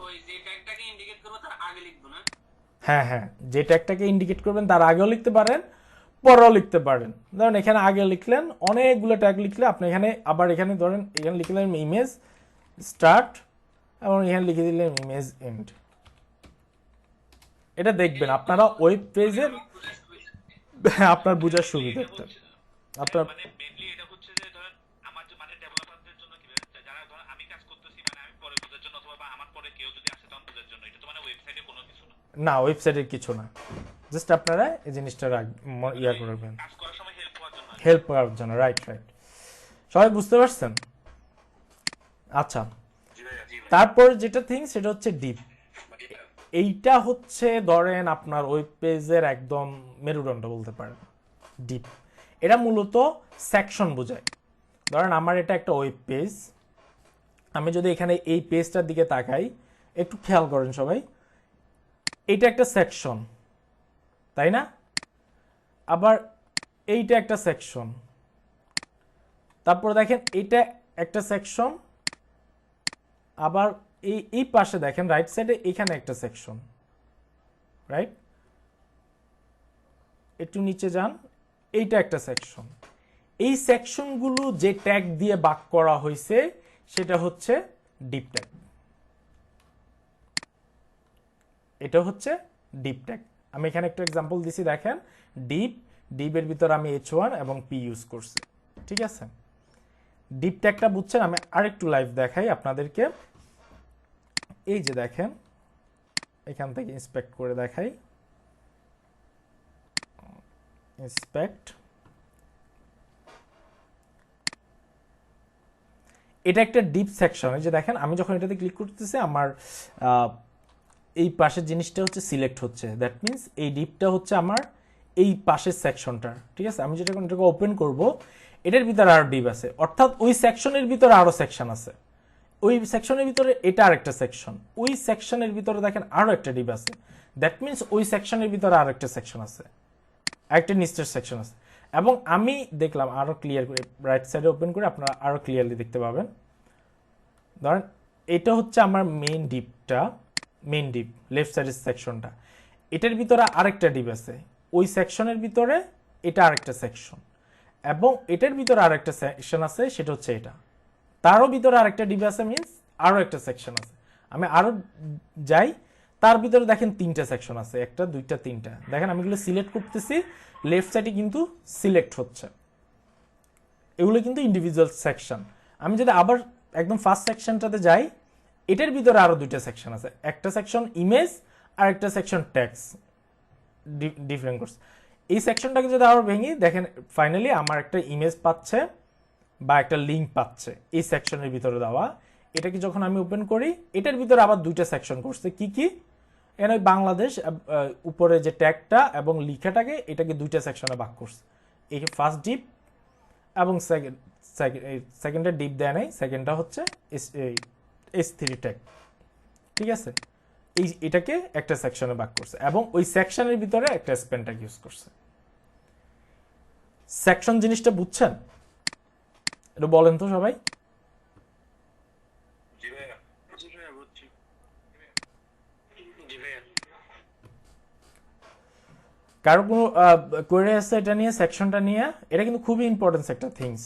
ওই যে ট্যাগটাকে ইন্ডিকেট করব তার আগে লিখব না? হ্যাঁ হ্যাঁ, যে ট্যাগটাকে ইন্ডিকেট করবেন তার আগেও লিখতে পারেন, পরেও লিখতে পারেন। ধরেন এখানে আগে লিখলেন, অনেকগুলো ট্যাগ লিখলে আপনি এখানে আবার এখানে ধরেন এখানে লিখলেন ইমেজ স্টার্ট এবং এখানে লিখে দিলেন ইমেজ এন্ড। এটা দেখবেন আপনারা ওয়েব পেজের আপনার বোঝার সুবিধার্থে আপনার মানে মেইনলি এটা হচ্ছে যে ধরেন আমার যে মানে ডেভেলপারদের জন্য কি যারা ধরেন আমি কাজ করতেছি মানে আমি পরে বোঝার জন্য অথবা আমার পরে কেউ যদি আসে তখন বোঝার জন্য, এটা তো মানে ওয়েবসাইটে কোনো কিছু না। না, ওয়েবসাইটের কিছু না, জাস্ট আপনারা এই জিনিসটা ইয়া করবেন, কাজ করার সময় হেল্প হওয়ার জন্য। হেল্প করার জন্য। রাইট রাইট, সবাই বুঝতে পারছেন? আচ্ছা, তারপর যেটা থিং সেটা হচ্ছে ডিপ। এইটা হচ্ছে ধরেন আপনার ওয়েব পেজের একদম মেরুদণ্ড বলতে পারেন। ডিপ এটা মূলত সেকশন বোঝায়। ধরেন আমার এটা একটা ওয়েব পেজ, আমি যদি এখানে এই পেজটার দিকে তাকাই, একটু খেয়াল করেন সবাই, এইটা একটা সেকশন, তাই না? আবার এইটা একটা সেকশন, তারপর দেখেন এইটা একটা সেকশন, আবার এই পাশে দেখেন রাইট সাইডে এখানে একটা সেকশন, রাইট? একটু নিচে যান, এইটা একটা সেকশন। এই সেকশনগুলো যে ট্যাগ দিয়ে ভাগ করা হয়েছে সেটা হচ্ছে ডিপ ট্যাগ। এটা হচ্ছে ডিপ ট্যাগ। আমি এখানে একটা এক্সাম্পল দিছি, দেখেন ডিপের ভিতর আমি H1 এবং P ইউজ করছি। ঠিক আছে, ডিপ ট্যাগটা বুঝছেন? আমি আরেকটু লাইভ দেখাই আপনাদেরকে। এই যে দেখেন, এখান থেকে ইন্সপেক্ট করে দেখাই, ইন্সপেক্ট। এটা একটা ডিপ সেকশন। এই যে দেখেন, আমি যখন এটাতে ক্লিক করতেছি আমার এই পাশের জিনিসটা হচ্ছে সিলেক্ট হচ্ছে, দ্যাট মিনস এই ডিপটা হচ্ছে আমার এই পাশের সেকশনটা। ঠিক আছে, আমি যেটা এটাকে ওপেন করব, এটার ভিতরে আরো ডিপ আছে, অর্থাৎ ওই সেকশনের ভিতরে আরো সেকশন আছে, ওই সেকশনের ভিতরে এটা আরেকটা সেকশন, ওই সেকশনের ভিতরে দেখেন আরো একটা ডিপ আছে, দ্যাট মিনস ওই সেকশনের ভিতরে আরো একটা সেকশন আছে, একটা নিচের সেকশন আছে। এবং আমি দেখলাম আরো ক্লিয়ার করে, রাইট সাইডে ওপেন করে আপনারা আরো ক্লিয়ারলি দেখতে পাবেন। ধরেন এটা হচ্ছে আমার মেইন ডিপটা, মেইন ডিপ লেফট সাইডের সেকশনটা, এটার ভিতরে আরেকটা ডিপ আছে, ওই সেকশনের ভিতরে এটা আরেকটা সেকশন, এবং এটার ভিতরে আরেকটা সেকশন আছে, সেটা হচ্ছে এটা, তারও ভিতরে আরেকটা ডিপ আছে, মিনস আরো একটা সেকশন আছে। আমি আরো যাই, তার ভিতরে দেখেন তিনটা সেকশন আছে, একটা দুইটা তিনটা। দেখেন আমি এগুলো সিলেক্ট করতেছি, লেফট সাইডে কিন্তু সিলেক্ট হচ্ছে, এগুলো কিন্তু ইন্ডিভিজুয়াল সেকশন। আমি যদি আবার একদম ফার্স্ট সেকশনটাতে যাই, এটার ভিতরে আরো দুইটা সেকশন আছে, একটা সেকশন ইমেজ আর একটা সেকশন টেক্সট, ডিফারেন্ট কোর্স। এই সেকশনটাকে যদি আরো ভেঙে দেখেন, ফাইনালি আমার একটা ইমেজ পাচ্ছে বা একটা লিঙ্ক পাচ্ছে এই সেকশনের ভিতরে দেওয়া। এটাকে যখন আমি ওপেন করি, এটার ভিতরে আবার দুইটা সেকশন করছে, কি কি? এখানে বাংলাদেশ উপরে যে ট্যাগটা এবং লিখাটাকে, এটাকে দুইটা সেকশনে ভাগ করছে, এই ফার্স্ট ডিপ এবং সেকেন্ডের ডিপ দেয় নাই, সেকেন্ডটা হচ্ছে S3 ট্যাগ। ঠিক আছে, এটাকে একটা সেকশনে ভাগ করছে এবং ওই সেকশনের ভিতরে একটা স্প্যান ট্যাগ ইউজ করছে। সেকশন জিনিসটা বুঝছেন? এটা বলেন তো সবাই। জি ভাইয়া। জি ভাইয়া বুঝছি। জি ভাইয়া। কারো কোনো কোয়েরি আছে এটা নিয়ে, সেকশনটা নিয়ে? এটা কিন্তু খুবই ইম্পর্টেন্ট একটা থিংস।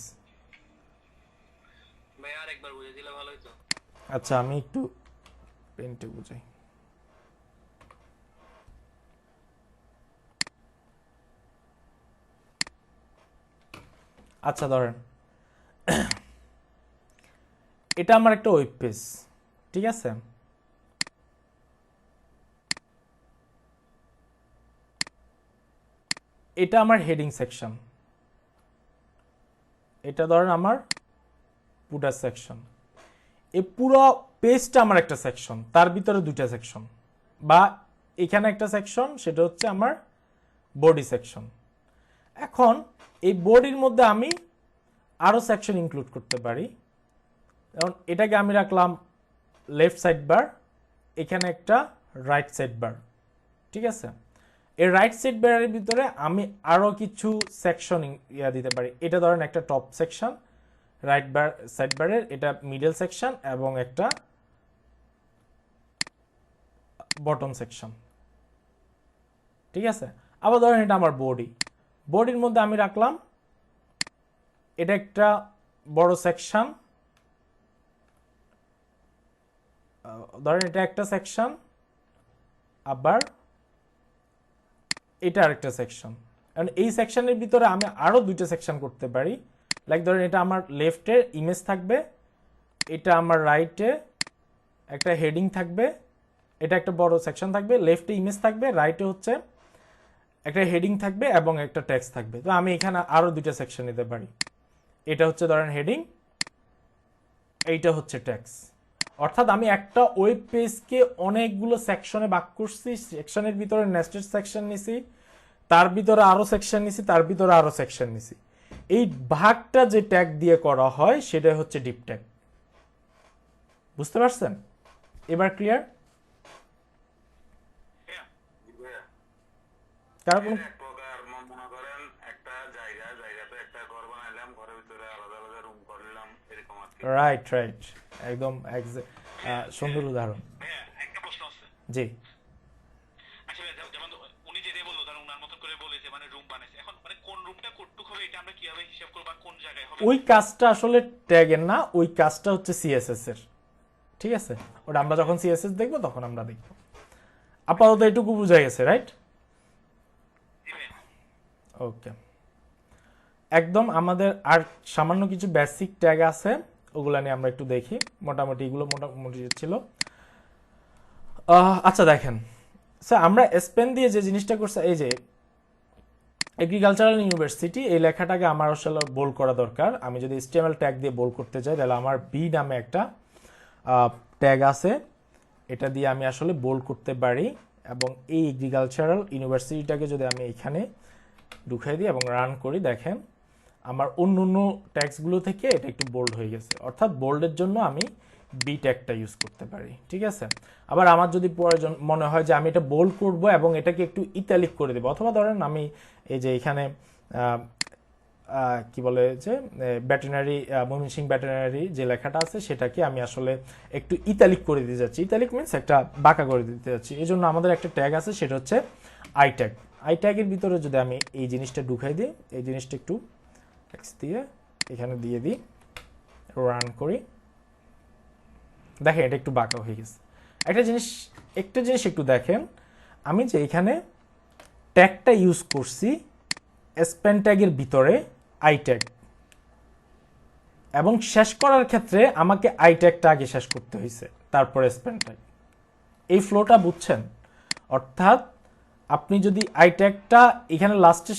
ভাইয়া আরেকবার বুঝে দিলে ভালো হতো। আচ্ছা আমি একটু পেনটে বুঝাই। আচ্ছা ধরেন এটা আমার একটা ওয়েব পেজ, ঠিক আছে? এটা আমার হেডিং সেকশন, এটা ধরেন আমার ফুটার সেকশন। এই পুরো পেজটা আমার একটা সেকশন, তার ভিতরে দুইটা সেকশন, বা এখানে একটা সেকশন, সেটা হচ্ছে আমার বডি সেকশন। এখন এই বডির মধ্যে আমি আরো সেকশন ইনক্লুড করতে পারি। যেমন এটাকে আমি রাখলাম লেফট সাইড বার, এখানে একটা রাইট সাইড বার, ঠিক আছে? এই রাইট সাইড বারের ভিতরে আমি আরো কিছু সেকশন দিতে পারি। এটা ধরেন একটা টপ সেকশন, রাইট বার সাইড বারের এটা মিডল সেকশন, এবং একটা বটম সেকশন, ঠিক আছে? আবার ধরেন এটা আমার বডি, বডির মধ্যে আমি রাখলাম এটা একটা বড় সেকশন, ধরেন এটা একটা সেকশন, আবার এটা আরেকটা সেকশন। কারণ এই সেকশনের ভিতরে আমি আরো দুইটা সেকশন করতে পারি। লাইক ধরেন এটা আমার লেফটে ইমেজ থাকবে, এটা আমার রাইটে একটা হেডিং থাকবে, এটা একটা বড় সেকশন থাকবে, লেফটে ইমেজ থাকবে, রাইটে হচ্ছে একটা হেডিং থাকবে এবং একটা টেক্সট থাকবে। তো আমি এখানে আরো দুইটা সেকশন নিতে পারি। এটা হচ্ছে ধরেন হেডিং, এইটা হচ্ছে টেক্সট। অর্থাৎ আমি একটা ওয়েব পেজকে অনেকগুলো সেকশনে ভাগ করছি, সেকশনের ভিতরে নেস্টেড সেকশন নিছি, তার ভিতরে আরো সেকশন নিছি, তার ভিতরে আরো সেকশন নিছি। এই ভাগটা যে ট্যাগ দিয়ে করা হয় সেটা হচ্ছে ডিপ ট্যাগ। বুঝতে পারছেন? এবার ক্লিয়ার? কারো কোনো এক প্রকার মনে করেন একটা জায়গাতে একটা ঘর বানাইলাম, ঘরের ভিতরে আলাদা আলাদা রুম করলাম, এরকম আর কি। রাইট রাইট, একদম সুন্দর উদাহরণ। ভাইয়া একটা প্রশ্ন আছে। জি, আচ্ছা ভাইয়া, যেমন উনি যেটাই বললো ধরেন উনার মতন করে বলেছে মানে রুম বানাইছে, এখন মানে কোন রুমটা কতটুকু হবে এটা আমরা কিভাবে হিসাব করব, বা কোন জায়গায় হবে? ওই কাজটা আসলে ট্যাগের না, ওই কাজটা হচ্ছে সিএসএস এর, ঠিক আছে? ওটা আমরা যখন সিএসএস দেখবো তখন আমরা দেখবো। আপাতত এটুকু বুঝা গেছে, রাইট? জি ভাইয়া। ওকে, একদম আমাদের আর সামান্য কিছু বেসিক ট্যাগ আছে, ওগুলা নিয়ে আমরা একটু দেখি। মোটামুটি এগুলো মোটামুটি ছিল। আচ্ছা দেখেন স্যার, আমরা স্পেন দিয়ে যে জিনিসটা করছে, এই যে এগ্রিকালচারাল ইউনিভার্সিটি, এই লেখাটাকে আমার আসলে বোল্ড করা দরকার। আমি যদি HTML ট্যাগ দিয়ে বোল্ড করতে চাই তাহলে আমার বি নামে একটা ট্যাগ আছে, এটা দিয়ে আমি আসলে বোল্ড করতে পারি। এবং এই এগ্রিকালচারাল ইউনিভার্সিটিটাকে যদি আমি এখানে ঢুকিয়ে দিই এবং রান করি, দেখেন আমার অন্য অন্য ট্যাগসগুলো থেকে এটা একটু বোল্ড হয়ে গেছে। অর্থাৎ বোল্ডের জন্য আমি বি ট্যাগটা ইউজ করতে পারি, ঠিক আছে? আবার আমার যদি প্রয়োজন মনে হয় যে আমি এটা বোল্ড করব এবং এটাকে একটু ইতালিক করে দেবো, অথবা ধরেন আমি এই যে এখানে কি বলে যে ব্যাটেনারি, ময়মনসিংহ ব্যাটেনারি যে লেখাটা আছে সেটাকে আমি আসলে একটু ইতালিক করে দিতে যাচ্ছি। ইতালিক মিনস একটা বাঁকা করে দিতে যাচ্ছি। এই জন্য আমাদের একটা ট্যাগ আছে, সেটা হচ্ছে আই ট্যাগ। আই ট্যাগের ভিতরে যদি আমি এই জিনিসটা ঢুকাই দিই, এই জিনিসটা একটু টেক্সট দিয়ে এখানে দিয়ে দিই, রান করি, দেখেন এটা একটু বাঁকা হয়ে গেছে। একটা জিনিস একটু দেখেন, আমি যে এখানে ট্যাগটা ইউজ করছি স্পেন ট্যাগের ভিতরে আই ট্যাগ, এবং শেষ করার ক্ষেত্রে আমাকে আই ট্যাগটা আগে শেষ করতে হয়েছে, তারপরে স্পেন ট্যাগ। এই ফ্লোটা বুঝছেন? অর্থাৎ আপনি যদি আই ট্যাগটা এখানে লাস্টে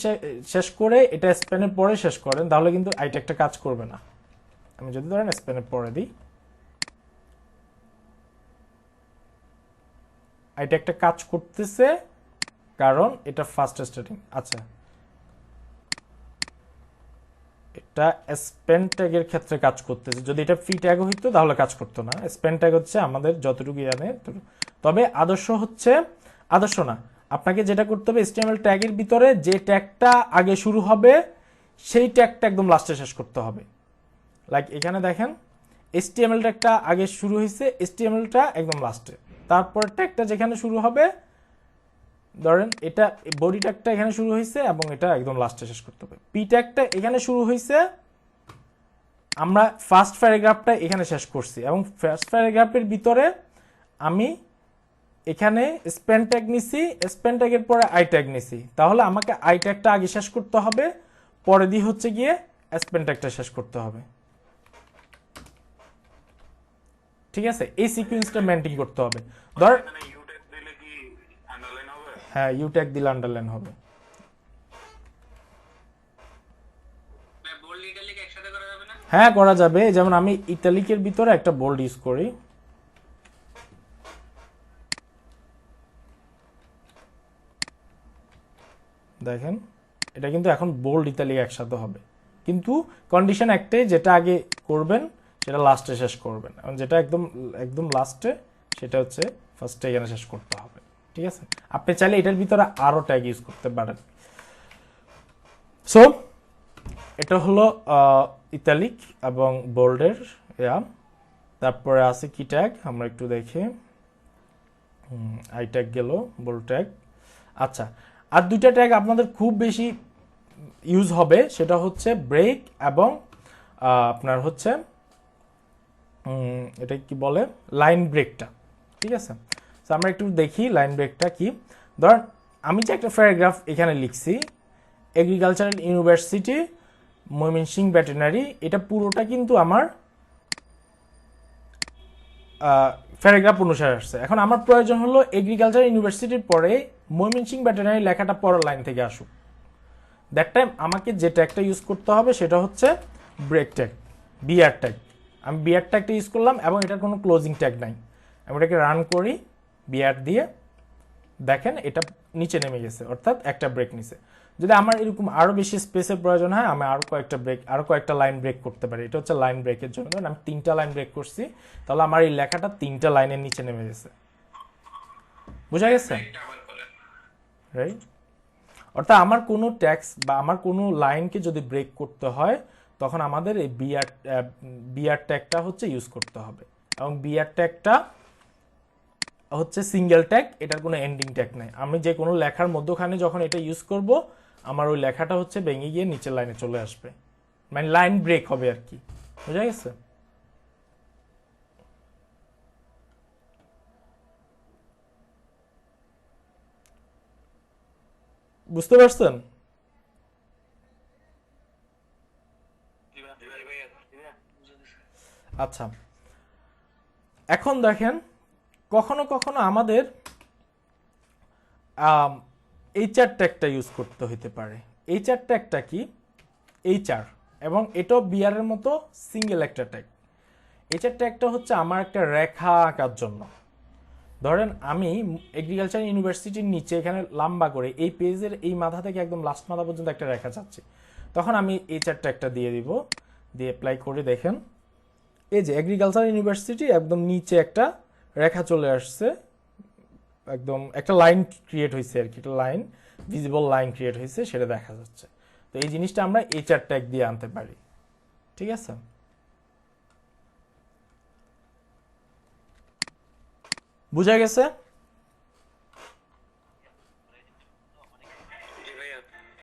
শেষ করে এটা স্পেনের পরে শেষ করেন, তাহলে কিন্তু আই ট্যাগটা কাজ করবে না। আমি যদি ধরেন স্পেনের পরে দিই, আই ট্যাগটা কাজ করতেছে, কারণ এটা ফার্স্ট স্টার্টিং। আচ্ছা, এটা স্পেন ট্যাগের ক্ষেত্রে কাজ করতেছে। যদি এটা ফ্রি ট্যাগ হইতো তাহলে কাজ করতো না। স্পেন ট্যাগ হচ্ছে আমাদের যতটুকু জানে। তবে আদর্শ না, আপনাকে যেটা করতে হবে HTML ট্যাগের ভিতরে যে ট্যাগটা আগে শুরু হবে সেই ট্যাগটা একদম লাস্টে শেষ করতে হবে। লাইক এখানে দেখেন HTML ট্যাগটা আগে শুরু হয়েছে, HTML-টা একদম লাস্টে, তারপর ট্যাগটা যেখানে শুরু হবে, ধরেন এটা বডি ট্যাগটা এখানে শুরু হয়েছে এবং এটা একদম লাস্টে শেষ করতে হবে। পি ট্যাগটা এখানে শুরু হয়েছে, আমরা ফার্স্ট প্যারাগ্রাফটা এখানে শেষ করছি এবং ফার্স্ট প্যারাগ্রাফের ভিতরে আমি এখানে স্প্যান ট্যাগ নিছি, স্প্যান ট্যাগের পরে আই ট্যাগ নিছি, তাহলে আমাকে আই ট্যাগটা আগে শেষ করতে হবে, পরে দিয়ে হচ্ছে গিয়ে স্প্যান ট্যাগটা শেষ করতে হবে। ঠিক আছে, এই সিকোয়েন্সটা মেইনটেইন করতে হবে। ধর এখানে ইউ ট্যাগ দিলে কি আন্ডারলাইন হবে? হ্যাঁ, ইউ ট্যাগ দিলে আন্ডারলাইন হবে। বোল্ড ইটালিক একসাথে করা যাবে না? হ্যাঁ, করা যাবে। যেমন আমি ইটালিকের ভিতরে একটা বোল্ড ইউজ করি, দেখেন এটা কিন্তু এখন বোল্ড ইতালিক একসাথে হবে, কিন্তু কন্ডিশন একটাই, যেটা আগে করবেন সেটা লাস্টে শেষ করবেন, এবং যেটা একদম একদম লাস্টে সেটা হচ্ছে ফার্স্টে এখানে শেষ করতে হবে। ঠিক আছে, আপনি চাইলে এটার ভিতরে আরো ট্যাগ ইউজ করতে পারেন। সো এটা হলো ইতালিক এবং বোল্ডের ইয়া। তারপরে আছে কি ট্যাগ, আমরা একটু দেখি। আই ট্যাগ গেল, বোল্ড ট্যাগ। আচ্ছা, আর দুইটা ট্যাগ আপনাদের খুব বেশি ইউজ হবে, সেটা হচ্ছে ব্রেক এবং আপনার হচ্ছে এটা কি বলে, লাইন ব্রেকটা। ঠিক আছে, তো আমরা একটু দেখি লাইন ব্রেকটা কি। ধর আমি যে একটা প্যারাগ্রাফ এখানে লিখছি, এগ্রিকালচারাল ইউনিভার্সিটি ময়মনসিংহ ভেটেরিনারি, এটা পুরোটা কিন্তু আমার প্যারাগ্রাফ অনুসারে আসছে। এখন আমার প্রয়োজন হলো এগ্রিকালচার ইউনিভার্সিটির পরে ময়মনসিংহ ভেটেরিনারি লেখাটা পরের লাইন থেকে আসুক। দ্যাট টাইম আমাকে যে ট্যাগটা ইউজ করতে হবে সেটা হচ্ছে ব্রেক ট্যাগ, বিআর ট্যাগ। আমি বিআর ট্যাগটা ইউজ করলাম এবং এটার কোনো ক্লোজিং ট্যাগ নাই। আমি এটাকে রান করি বিআর দিয়ে, দেখেন এটা নিচে নেমে গেছে, অর্থাৎ একটা ব্রেক নিছে। যদি আমার এরকম আরো বেশি স্পেসের প্রয়োজন হয়, আমি আরো কয়েকটা লাইন ব্রেক করতে পারি। এটা হচ্ছে লাইন ব্রেকের জন্য। ধরেন আমি 3টা লাইন ব্রেক করছি, তাহলে আমার এই লেখাটা 3টা লাইনের নিচে নেমে গেছে। বুঝা গেছে? রাইট? অর্থাৎ আমার কোনো ট্যাক্স বা আমার কোনো লাইনকে যদি ব্রেক করতে হয়, তখন আমাদের এই বিআর ট্যাগটা হচ্ছে ইউজ করতে হবে। এবং বিআর ট্যাগটা হচ্ছে সিঙ্গেল ট্যাগ, এটার কোনো এন্ডিং ট্যাগ নাই। আমি যে কোনো লেখার মধ্যখানে যখন এটা ইউজ করব, আমার ওই লেখাটা হচ্ছে ভেঙে গিয়ে নিচের লাইনে চলে আসবে, মানে লাইন ব্রেক হবে আর কি। বুঝা গেছে? বুঝতে পারছেন? আচ্ছা, এখন দেখেন কখনো কখনো আমাদের এইচআর ট্যাগটা ইউজ করতে হতে পারে। এইচআর ট্যাগটা কি? এইচআর, এবং এটাও বিআর এর মতো সিঙ্গেল একটা ট্যাগ। এইচআর ট্যাগটা হচ্ছে আমার একটা রেখা আঁকার জন্য। ধরেন আমি এগ্রিকালচার ইউনিভার্সিটির নিচে এখানে লম্বা করে এই পেজের এই মাথা থেকে একদম লাস্ট মাথা পর্যন্ত একটা রেখা চাচ্ছি, তখন আমি এইচআর ট্যাগটা দিয়ে দিব, দিয়ে অ্যাপ্লাই করে দেখেন এই যে এগ্রিকালচার ইউনিভার্সিটি একদম নিচে একটা রেখা চলে আসছে, একদম একটা লাইন ক্রিয়েট হয়েছে আর কি, একটা লাইন, ভিজিবল লাইন ক্রিয়েট হয়েছে, সেটা দেখা যাচ্ছে। তো এই জিনিসটা আমরা এইচআর ট্যাগ দিয়ে আনতে পারি। ঠিক আছে, বুঝা গেছে?